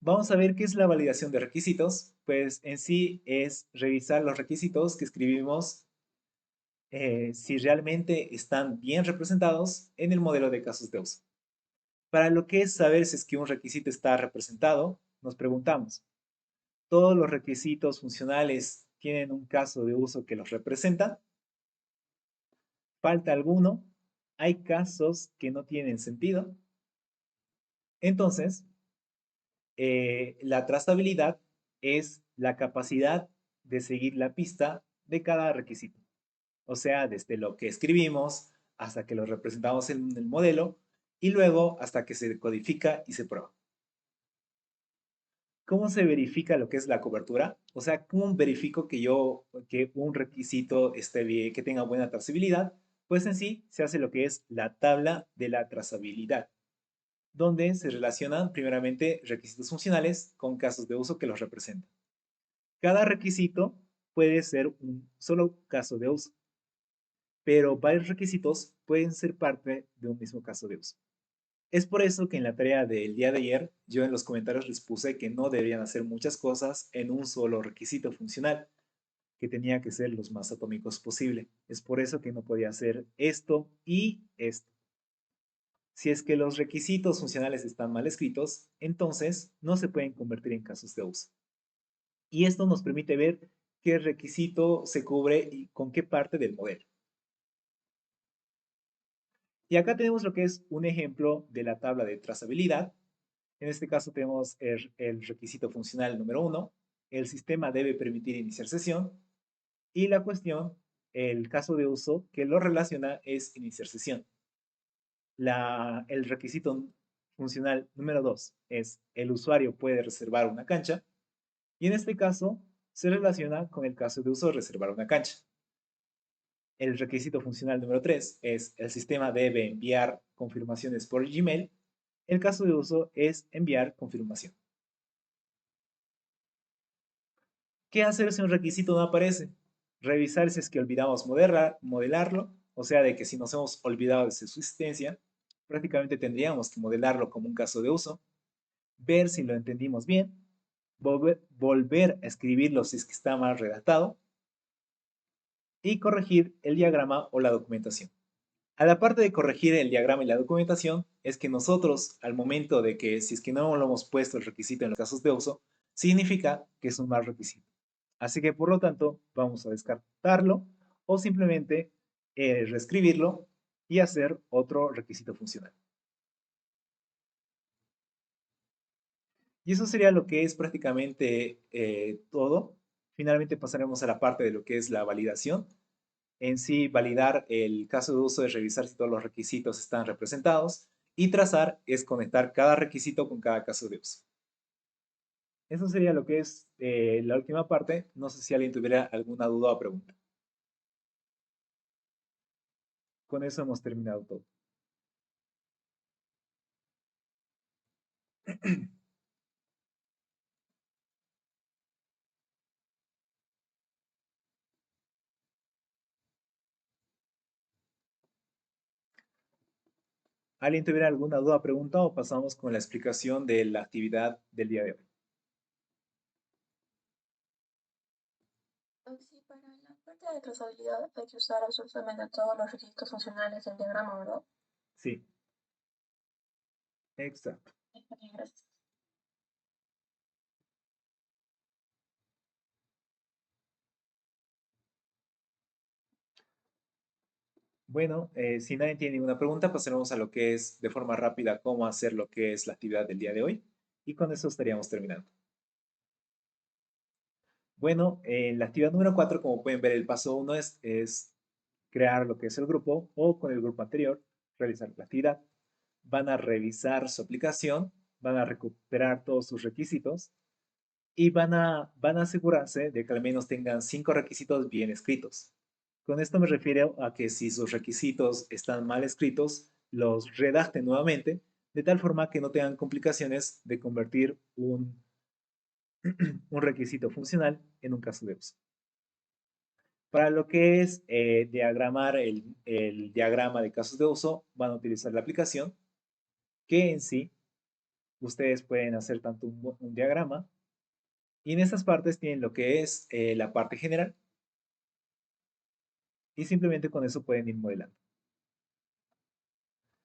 Vamos a ver qué es la validación de requisitos. Pues en sí es revisar los requisitos que escribimos si realmente están bien representados en el modelo de casos de uso. Para lo que es saber si es que un requisito está representado, nos preguntamos, ¿todos los requisitos funcionales tienen un caso de uso que los representa? ¿Falta alguno? ¿Hay casos que no tienen sentido? Entonces, la trazabilidad es la capacidad de seguir la pista de cada requisito. O sea, desde lo que escribimos hasta que lo representamos en el modelo y luego hasta que se codifica y se prueba. ¿Cómo se verifica lo que es la cobertura? O sea, ¿cómo verifico que un requisito esté bien, que tenga buena trazabilidad? Pues en sí se hace lo que es la tabla de la trazabilidad, donde se relacionan primeramente requisitos funcionales con casos de uso que los representan. Cada requisito puede ser un solo caso de uso, pero varios requisitos pueden ser parte de un mismo caso de uso. Es por eso que en la tarea del día de ayer, yo en los comentarios les puse que no deberían hacer muchas cosas en un solo requisito funcional, que tenía que ser los más atómicos posible. Es por eso que no podía hacer esto y esto. Si es que los requisitos funcionales están mal escritos, entonces no se pueden convertir en casos de uso. Y esto nos permite ver qué requisito se cubre y con qué parte del modelo. Y acá tenemos lo que es un ejemplo de la tabla de trazabilidad. En este caso tenemos el requisito funcional número 1. El sistema debe permitir iniciar sesión. Y la cuestión, el caso de uso que lo relaciona es iniciar sesión. El requisito funcional número 2 es el usuario puede reservar una cancha. Y en este caso se relaciona con el caso de uso de reservar una cancha. El requisito funcional número 3 es el sistema debe enviar confirmaciones por Gmail. El caso de uso es enviar confirmación. ¿Qué hacer si un requisito no aparece? Revisar si es que olvidamos modelarlo, o sea, de que si nos hemos olvidado de su existencia, prácticamente tendríamos que modelarlo como un caso de uso, ver si lo entendimos bien, volver a escribirlo si es que está mal redactado y corregir el diagrama o la documentación. A la parte de corregir el diagrama y la documentación, es que nosotros, al momento de que si es que no lo hemos puesto el requisito en los casos de uso, significa que es un mal requisito. Así que, por lo tanto, vamos a descartarlo o simplemente reescribirlo y hacer otro requisito funcional. Y eso sería lo que es prácticamente todo. Finalmente pasaremos a la parte de lo que es la validación. En sí, validar el caso de uso es revisar si todos los requisitos están representados y trazar es conectar cada requisito con cada caso de uso. Eso sería lo que es la última parte. No sé si alguien tuviera alguna duda o pregunta. Con eso hemos terminado todo. ¿Alguien tuviera alguna duda o pregunta o pasamos con la explicación de la actividad del día de hoy? Sí, para la parte de trazabilidad hay que usar absolutamente todos los requisitos funcionales del diagrama, ¿verdad? Sí, exacto. Bien, gracias. Bueno, si nadie tiene ninguna pregunta, pasaremos a lo que es de forma rápida cómo hacer lo que es la actividad del día de hoy. Y con eso estaríamos terminando. Bueno, en la actividad número 4, como pueden ver, el paso 1 es crear lo que es el grupo o con el grupo anterior realizar la actividad. van a revisar su aplicación, van a recuperar todos sus requisitos y van a asegurarse de que al menos tengan 5 requisitos bien escritos. Con esto me refiero a que si sus requisitos están mal escritos, los redacten nuevamente, de tal forma que no tengan complicaciones de convertir un requisito funcional en un caso de uso. Para lo que es diagramar el diagrama de casos de uso, van a utilizar la aplicación, que en sí ustedes pueden hacer tanto un diagrama, y en esas partes tienen lo que es la parte general, y simplemente con eso pueden ir modelando.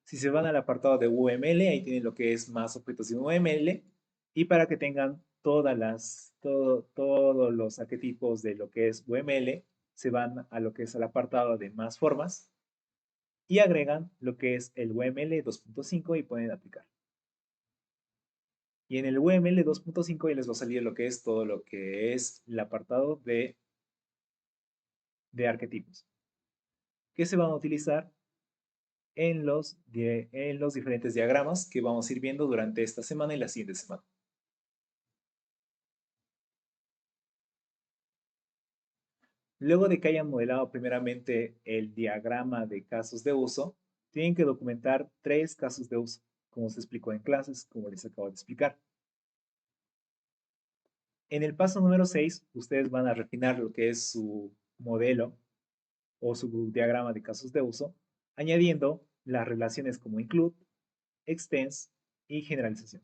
Si se van al apartado de UML, ahí tienen lo que es más objetos de UML, y para que tengan todos los arquetipos de lo que es UML, se van a lo que es el apartado de más formas, y agregan lo que es el UML 2.5 y pueden aplicar. Y en el UML 2.5 ya les va a salir lo que es todo lo que es el apartado de arquetipos, que se van a utilizar en los diferentes diagramas que vamos a ir viendo durante esta semana y la siguiente semana. Luego de que hayan modelado primeramente el diagrama de casos de uso, tienen que documentar 3 casos de uso, como se explicó en clases, como les acabo de explicar. En el paso número 6, ustedes van a refinar lo que es su modelo o su diagrama de casos de uso, añadiendo las relaciones como include, extends y generalización.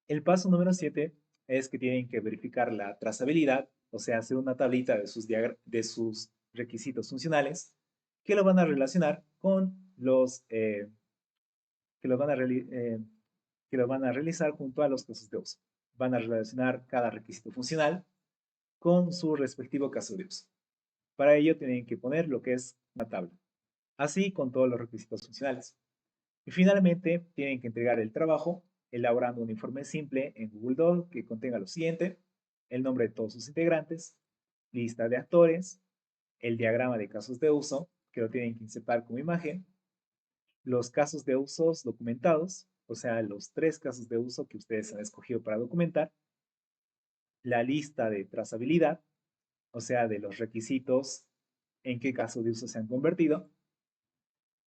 El paso número 7 es que tienen que verificar la trazabilidad, o sea, hacer una tablita de sus requisitos funcionales que lo van a relacionar con que lo van a, que lo van a realizar junto a los casos de uso. Van a relacionar cada requisito funcional con su respectivo caso de uso. Para ello tienen que poner lo que es una tabla, así con todos los requisitos funcionales. Y finalmente tienen que entregar el trabajo elaborando un informe simple en Google Docs que contenga lo siguiente: el nombre de todos sus integrantes, lista de actores, el diagrama de casos de uso, que lo tienen que insertar como imagen, los casos de usos documentados, o sea, los 3 casos de uso que ustedes han escogido para documentar, la lista de trazabilidad, o sea, de los requisitos en qué caso de uso se han convertido,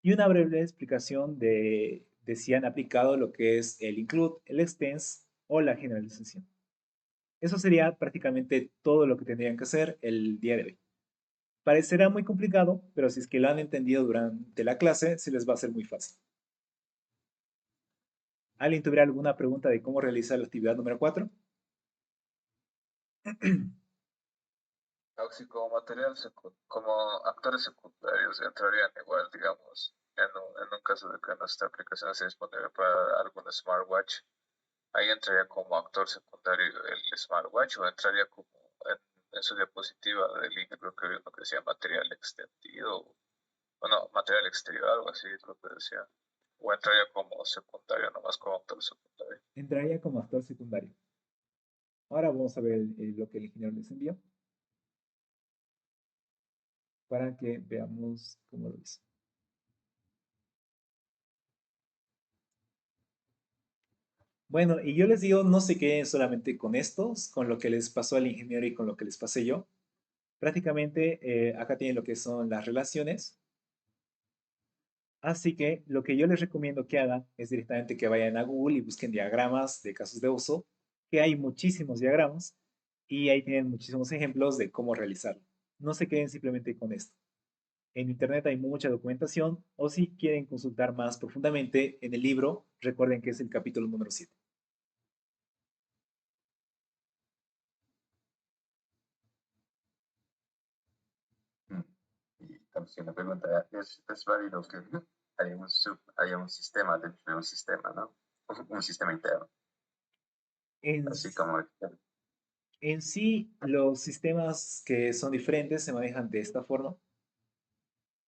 y una breve explicación de si han aplicado lo que es el include, el extends o la generalización. Eso sería prácticamente todo lo que tendrían que hacer el día de hoy. Parecerá muy complicado, pero si es que lo han entendido durante la clase, se les va a hacer muy fácil. ¿Alguien tuviera alguna pregunta de cómo realizar la actividad número 4? Como actores secundarios entrarían igual, digamos, en un caso de que nuestra aplicación sea disponible para algún smartwatch. Ahí entraría como actor secundario el smartwatch o entraría como en su diapositiva del link, creo que había uno que decía material extendido, o no, material exterior, algo así, creo que decía. O entraría como secundario, nomás como actor secundario. Entraría como actor secundario. Ahora vamos a ver lo que el ingeniero les envió para que veamos cómo lo hizo. Bueno, y yo les digo, no se queden solamente con estos, con lo que les pasó al ingeniero y con lo que les pasé yo. Prácticamente acá tienen lo que son las relaciones. Así que lo que yo les recomiendo que hagan es directamente que vayan a Google y busquen diagramas de casos de uso, que hay muchísimos diagramas y ahí tienen muchísimos ejemplos de cómo realizarlo. No se queden simplemente con esto. En internet hay mucha documentación o si quieren consultar más profundamente en el libro, recuerden que es el capítulo número 7. Y también la pregunta es válido que haya un sistema dentro de un sistema, ¿no? Un sistema interno, En, así como en sí, los sistemas que son diferentes se manejan de esta forma.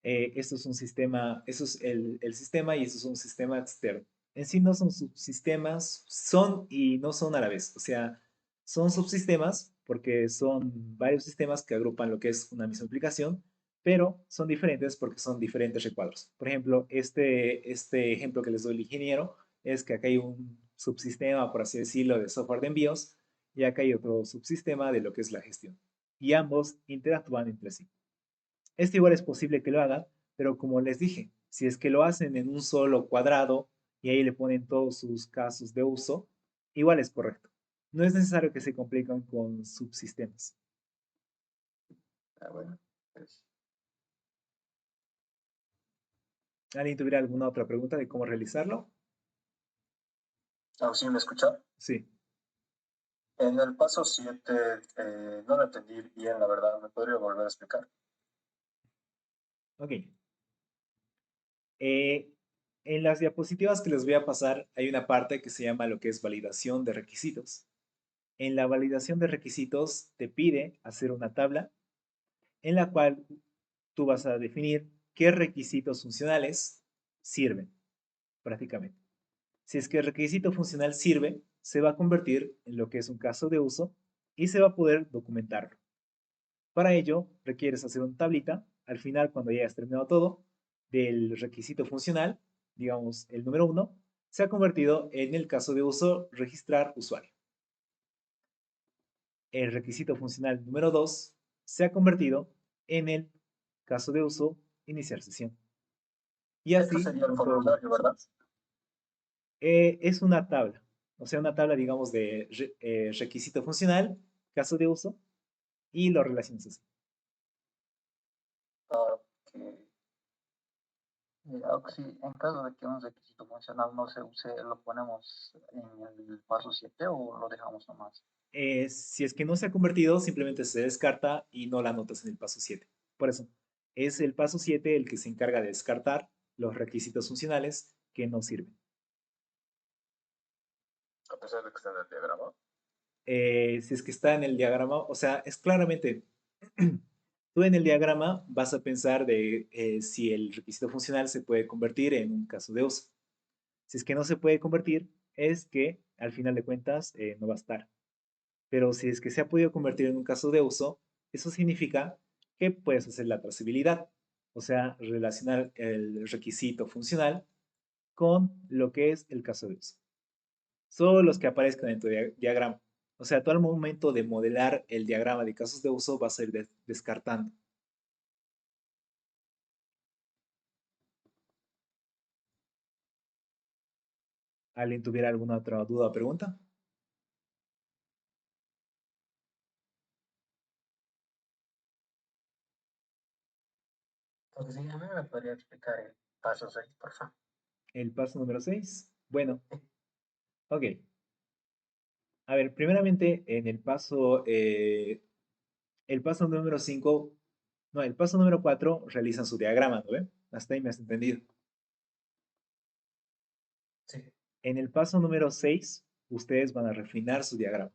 Esto es un sistema, eso es el sistema y esto es un sistema externo. En sí no son subsistemas, son y no son a la vez. O sea, son subsistemas porque son varios sistemas que agrupan lo que es una misma aplicación, pero son diferentes porque son diferentes recuadros. Por ejemplo, este ejemplo que les doy el ingeniero es que acá hay un subsistema, por así decirlo, de software de envíos y acá hay otro subsistema de lo que es la gestión. Y ambos interactúan entre sí. Esto igual es posible que lo hagan, pero como les dije, si es que lo hacen en un solo cuadrado y ahí le ponen todos sus casos de uso, igual es correcto. No es necesario que se compliquen con subsistemas. Bueno, pues, ¿Alguien tuviera alguna otra pregunta de cómo realizarlo? ¿Sí me escucha? Sí. En el paso 7 no lo entendí bien, la verdad. ¿Me podría volver a explicar? Ok. En las diapositivas que les voy a pasar hay una parte que se llama lo que es validación de requisitos. En la validación de requisitos te pide hacer una tabla en la cual tú vas a definir qué requisitos funcionales sirven, prácticamente. Si es que el requisito funcional sirve, se va a convertir en lo que es un caso de uso y se va a poder documentarlo. Para ello, requieres hacer una tablita, al final, cuando ya hayas terminado todo, del requisito funcional, digamos el número 1, se ha convertido en el caso de uso registrar usuario. El requisito funcional número 2 se ha convertido en el caso de uso iniciar sesión. Y Esto así sería el con todos los formulario, ¿verdad? casos. Es una tabla, o sea, una tabla, digamos, de requisito funcional, caso de uso, y lo relacionas así. Que, si en caso de que un requisito funcional no se use, ¿lo ponemos en el paso 7 o lo dejamos nomás? Si es que no se ha convertido, simplemente se descarta y no la anotas en el paso 7. Por eso, es el paso 7 el que se encarga de descartar los requisitos funcionales que no sirven. A pesar de que está en el diagrama. Si es que está en el diagrama, o sea, es claramente, tú en el diagrama vas a pensar de si el requisito funcional se puede convertir en un caso de uso. Si es que no se puede convertir, es que al final de cuentas no va a estar. Pero si es que se ha podido convertir en un caso de uso, eso significa que puedes hacer la trazabilidad, o sea, relacionar el requisito funcional con lo que es el caso de uso. Solo los que aparezcan en tu diagrama. O sea, tú al momento de modelar el diagrama de casos de uso vas a ir descartando. ¿Alguien tuviera alguna otra duda o pregunta? Entonces, sí, a mí me podría explicar el paso 6, por favor. El paso número 6. Bueno, ok. A ver, primeramente en el paso número 5, no, el paso número 4 realizan su diagrama, ¿no ven? Hasta ahí me has entendido. Sí. En el paso número 6, ustedes van a refinar su diagrama.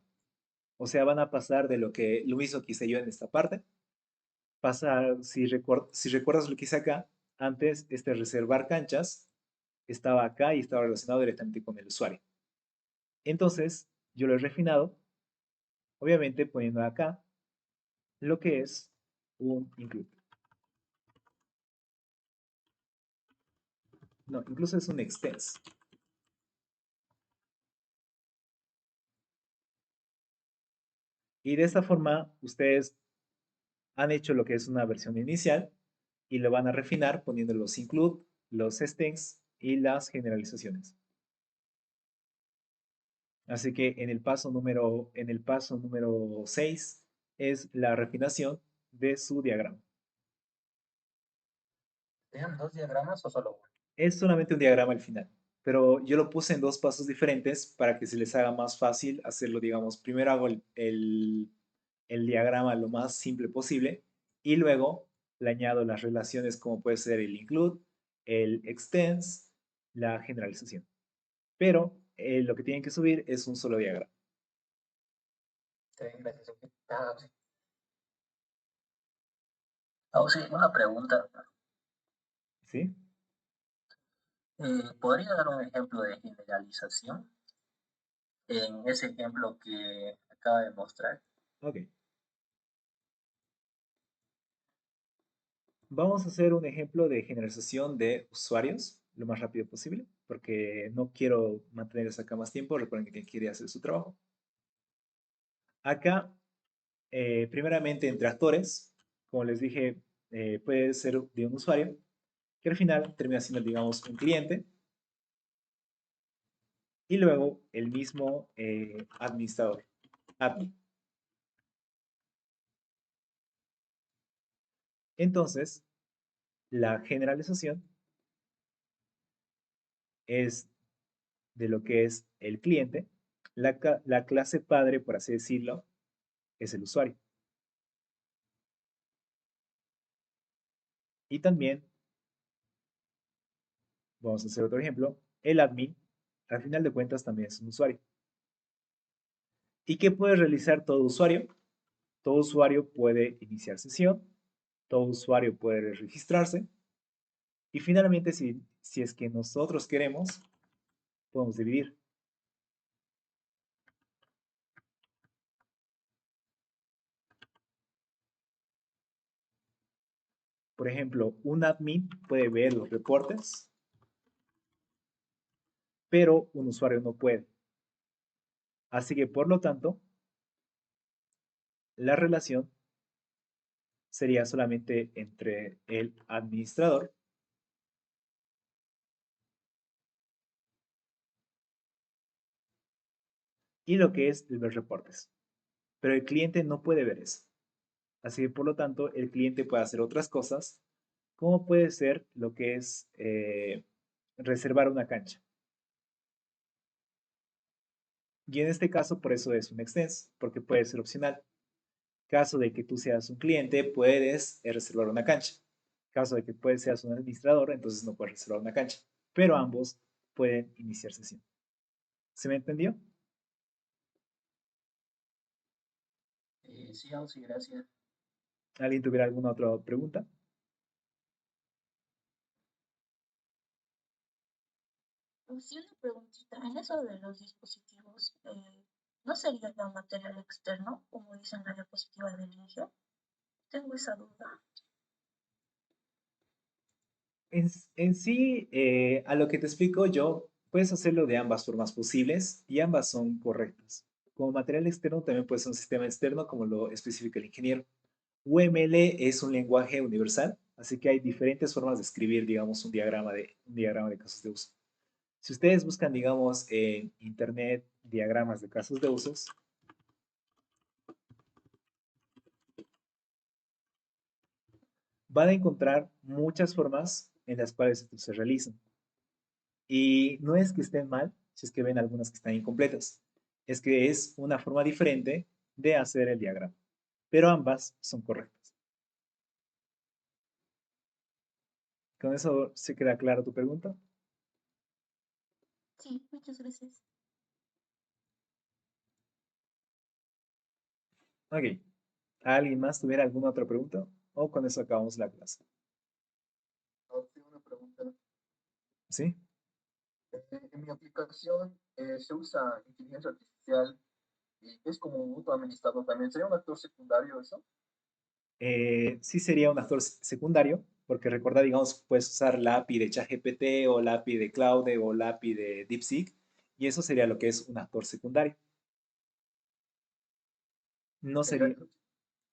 O sea, van a pasar de lo mismo que hice yo en esta parte. Pasar, si recuerdas lo que hice acá, antes este reservar canchas estaba acá y estaba relacionado directamente con el usuario. Entonces, yo lo he refinado, obviamente poniendo acá lo que es un include. No, incluso es un extends. Y de esta forma, ustedes han hecho lo que es una versión inicial y lo van a refinar poniendo los include, los stings y las generalizaciones. Así que en el paso número 6 es la refinación de su diagrama. ¿Tienen dos diagramas o solo uno? Es solamente un diagrama al final, pero yo lo puse en dos pasos diferentes para que se les haga más fácil hacerlo, digamos, primero hago el diagrama lo más simple posible y luego le añado las relaciones como puede ser el include, el extends, la generalización. Pero lo que tienen que subir es un solo diagrama. Sí, gracias. Sí. Sí, una pregunta. ¿Sí? ¿Podría dar un ejemplo de generalización en ese ejemplo que acaba de mostrar? Ok. Vamos a hacer un ejemplo de generalización de usuarios lo más rápido posible, porque no quiero mantenerlos acá más tiempo. Recuerden que quiere hacer su trabajo. Acá, primeramente entre actores, como les dije, puede ser de un usuario, que al final termina siendo, digamos, un cliente, y luego el mismo administrador, admin. Entonces, la generalización es de lo que es el cliente. La clase padre, por así decirlo, es el usuario. Y también, vamos a hacer otro ejemplo, el admin, al final de cuentas, también es un usuario. ¿Y qué puede realizar todo usuario? Todo usuario puede iniciar sesión, todo usuario puede registrarse, y finalmente, si es que nosotros queremos, podemos dividir. Por ejemplo, un admin puede ver los reportes, pero un usuario no puede. Así que, por lo tanto, la relación sería solamente entre el administrador y lo que es el ver reportes. Pero el cliente no puede ver eso. Así que, por lo tanto, el cliente puede hacer otras cosas, como puede ser lo que es reservar una cancha. Y en este caso, por eso es un extenso, porque puede ser opcional. Caso de que tú seas un cliente, puedes reservar una cancha. Caso de que seas un administrador, entonces no puedes reservar una cancha. Pero ambos pueden iniciar sesión. ¿Se me entendió? Sí, sí, gracias. ¿Alguien tuviera alguna otra pregunta? Sí, una preguntita. En eso de los dispositivos, ¿no sería ya material externo, como dice en la diapositiva del inicio? Tengo esa duda. En sí, a lo que te explico yo, puedes hacerlo de ambas formas posibles y ambas son correctas. Como material externo también puede ser un sistema externo como lo especifica el ingeniero. UML es un lenguaje universal, así que hay diferentes formas de escribir, digamos, un diagrama de casos de uso. Si ustedes buscan, digamos, en internet diagramas de casos de usos, van a encontrar muchas formas en las cuales estos se realizan. Y no es que estén mal, si es que ven algunas que están incompletas, es que es una forma diferente de hacer el diagrama, pero ambas son correctas. ¿Con eso se queda clara tu pregunta? Sí, muchas gracias. Ok. ¿Alguien más tuviera alguna otra pregunta? ¿O con eso acabamos la clase? Tengo una pregunta. ¿Sí? En mi aplicación se usa inteligencia artificial y es como un autoadministrador también. ¿Sería un actor secundario eso? Sí sería un actor secundario, porque recuerda, digamos, puedes usar la API de ChatGPT o la API de Claude o la API de DeepSeek, y eso sería lo que es un actor secundario. No Sería, sería,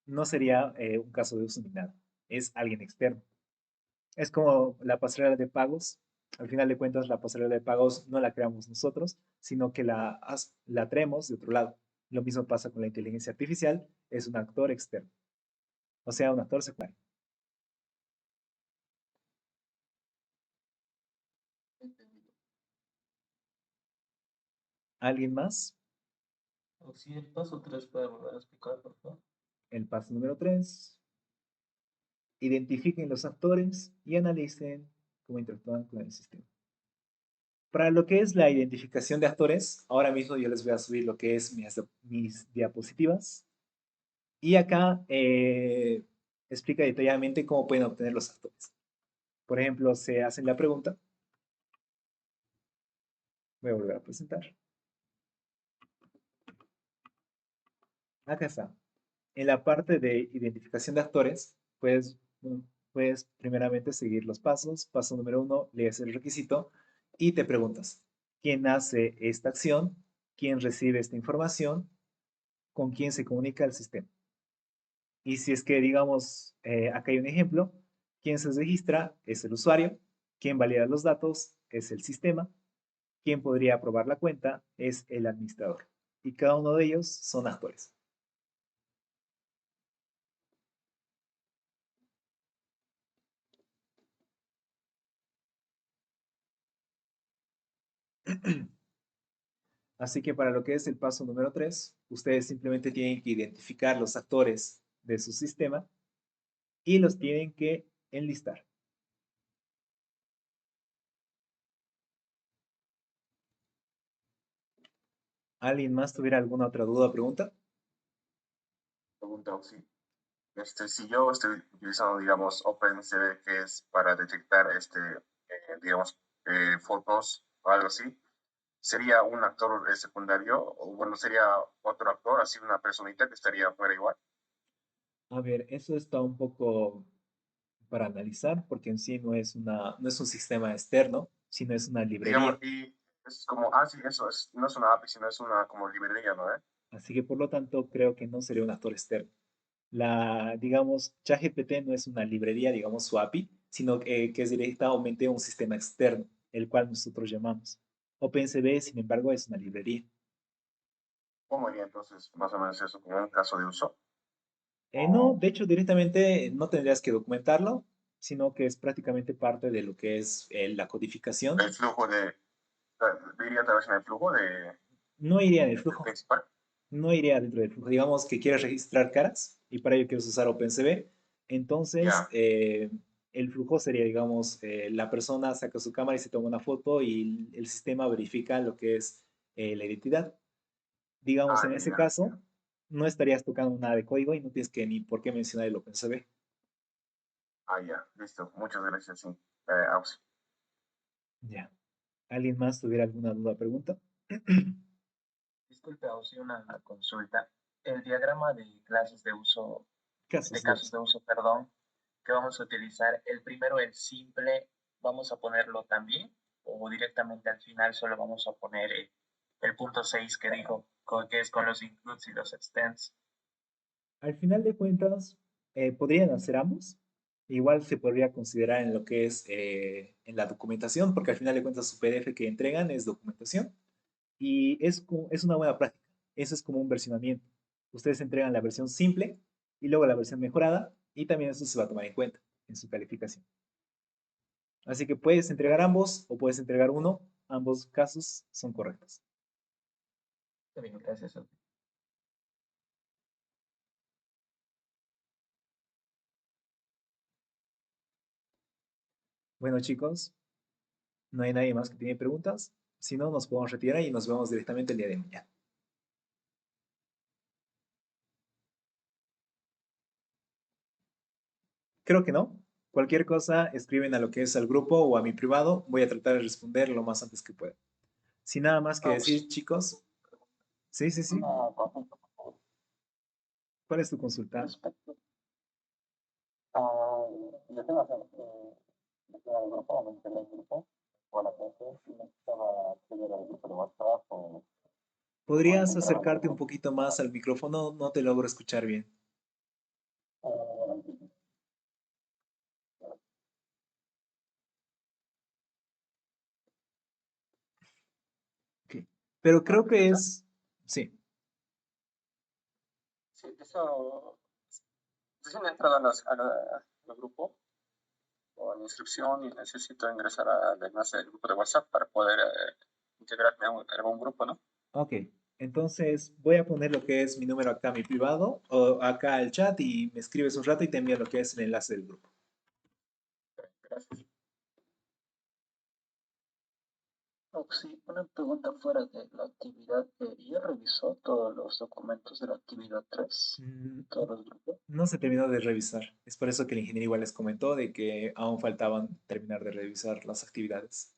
no sería un caso de uso ni nada, es alguien externo. Es como la pasarela de pagos. Al final de cuentas, la pasarela de pagos no la creamos nosotros, sino que la traemos de otro lado. Lo mismo pasa con la inteligencia artificial, es un actor externo, o sea, un actor secundario. entendido. ¿Alguien más? O si el paso 3 puede volver a explicar, por favor. El paso número 3. Identifiquen los actores y analicen cómo interactúan con el sistema. Para lo que es la identificación de actores, ahora mismo yo les voy a subir lo que es mis diapositivas. Y acá explica detalladamente cómo pueden obtener los actores. Por ejemplo, se hacen la pregunta. Voy a volver a presentar. Acá está. En la parte de identificación de actores, puedes Puedes primeramente seguir los pasos. Paso número uno, lees el requisito y te preguntas, ¿quién hace esta acción? ¿Quién recibe esta información? ¿Con quién se comunica el sistema? Y si es que, digamos, acá hay un ejemplo, quien se registra es el usuario, quien valida los datos es el sistema, quien podría aprobar la cuenta es el administrador. Y cada uno de ellos son actores. Así que para lo que es el paso número 3, ustedes simplemente tienen que identificar los actores de su sistema y los tienen que enlistar. ¿Alguien más tuviera alguna otra duda o pregunta? Pregunta, sí. Si yo estoy utilizando, digamos, OpenCV, que es para detectar, digamos, fotos o algo así, ¿sería un actor secundario? O bueno, ¿sería otro actor, así una personita que estaría fuera igual? A ver, eso está un poco para analizar, porque en sí no es un sistema externo, sino es una Digamos, librería. y es como, sí, eso es, no es una API, sino es una como librería, ¿no? Así que por lo tanto creo que no sería un actor externo. Digamos, ChatGPT no es una librería, digamos, su API, sino que es directamente un sistema externo, el cual nosotros llamamos. OpenCV, sin embargo, es una librería. ¿Cómo haría entonces más o menos eso, como un caso de uso? No, de hecho, directamente no tendrías que documentarlo, sino que es prácticamente parte de lo que es la codificación. El flujo diría tal vez en el flujo No iría en el del flujo, principal. no iría dentro del flujo. Digamos que quieres registrar caras y para ello quieres usar OpenCV. Entonces, Ya. el flujo sería, digamos, la persona saca su cámara y se toma una foto y el sistema verifica lo que es la identidad. Digamos, en Ya, ese ya. caso, no estarías tocando nada de código y no tienes que ni por qué mencionar el OpenCV. Ya. Listo. Muchas gracias, sí. Auxi. Ya. ¿Alguien más tuviera alguna duda o pregunta? Disculpe, Ausí, una consulta. El diagrama de clases de Casos de casos uso. de uso, perdón, que vamos a utilizar, el primero, el simple, ¿vamos a ponerlo también? ¿O directamente al final solo vamos a poner el punto 6 que dijo, que es con los includes y los extends? Al final de cuentas, podrían hacer ambos. Igual se podría considerar en lo que es en la documentación, porque al final de cuentas su PDF que entregan es documentación y es una buena práctica. Eso es como un versionamiento. Ustedes entregan la versión simple y luego la versión mejorada y también eso se va a tomar en cuenta en su calificación. Así que puedes entregar ambos o puedes entregar uno. Ambos casos son correctos. Está bien, gracias. Bueno, chicos, no hay nadie más que tiene preguntas. Si no, nos podemos retirar y nos vemos directamente el día de mañana. Creo que no. Cualquier cosa, escriben a lo que es al grupo o a mi privado. Voy a tratar de responder lo más antes que pueda. Sin nada más que Auxi, decir, chicos. Sí, sí, sí. una consulta, por favor. ¿Cuál es tu consulta? Respecto a, yo tengo yo tengo el grupo, me integré el grupo, o la clase, y necesitaba acceder al grupo de WhatsApp o ¿Podrías entrar al acercarte un grupo. poquito más al micrófono? No te logro escuchar bien. Eh, Ok. Pero ¿Ahora creo me que escucha? es... Sí. Sí, eso. Recién he entrado al grupo o a la inscripción y necesito ingresar al enlace del grupo de WhatsApp para poder integrarme a algún grupo, ¿no? Ok. Entonces voy a poner lo que es mi número acá, mi privado, o acá al chat y me escribes un rato y te envío lo que es el enlace del grupo. Gracias. Sí, una pregunta fuera de la actividad. ¿Ya revisó todos los documentos de la actividad 3? Mm, ¿Todos los grupos? No se terminó de revisar. Es por eso que el ingeniero igual les comentó de que aún faltaban terminar de revisar las actividades.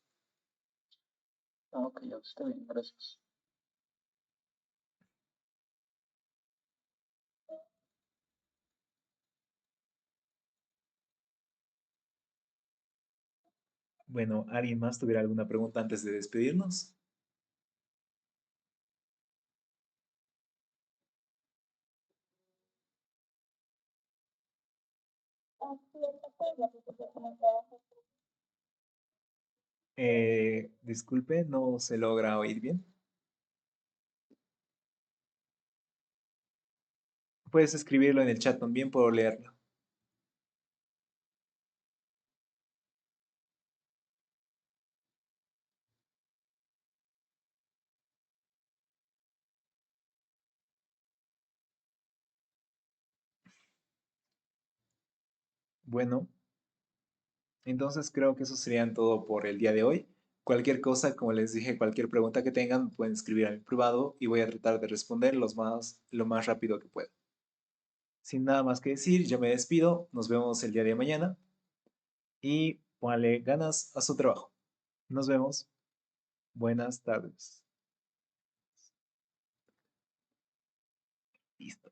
Ok, ya está bien, gracias. Bueno, ¿alguien más tuviera alguna pregunta antes de despedirnos? Disculpe, no se logra oír bien. Puedes escribirlo en el chat también, puedo leerlo. Bueno, entonces creo que eso serían todo por el día de hoy. Cualquier cosa, como les dije, cualquier pregunta que tengan, pueden escribir a mi privado y voy a tratar de responder lo más rápido que pueda. Sin nada más que decir, yo me despido. Nos vemos el día de mañana y póngale ganas a su trabajo. Nos vemos. Buenas tardes. Listo.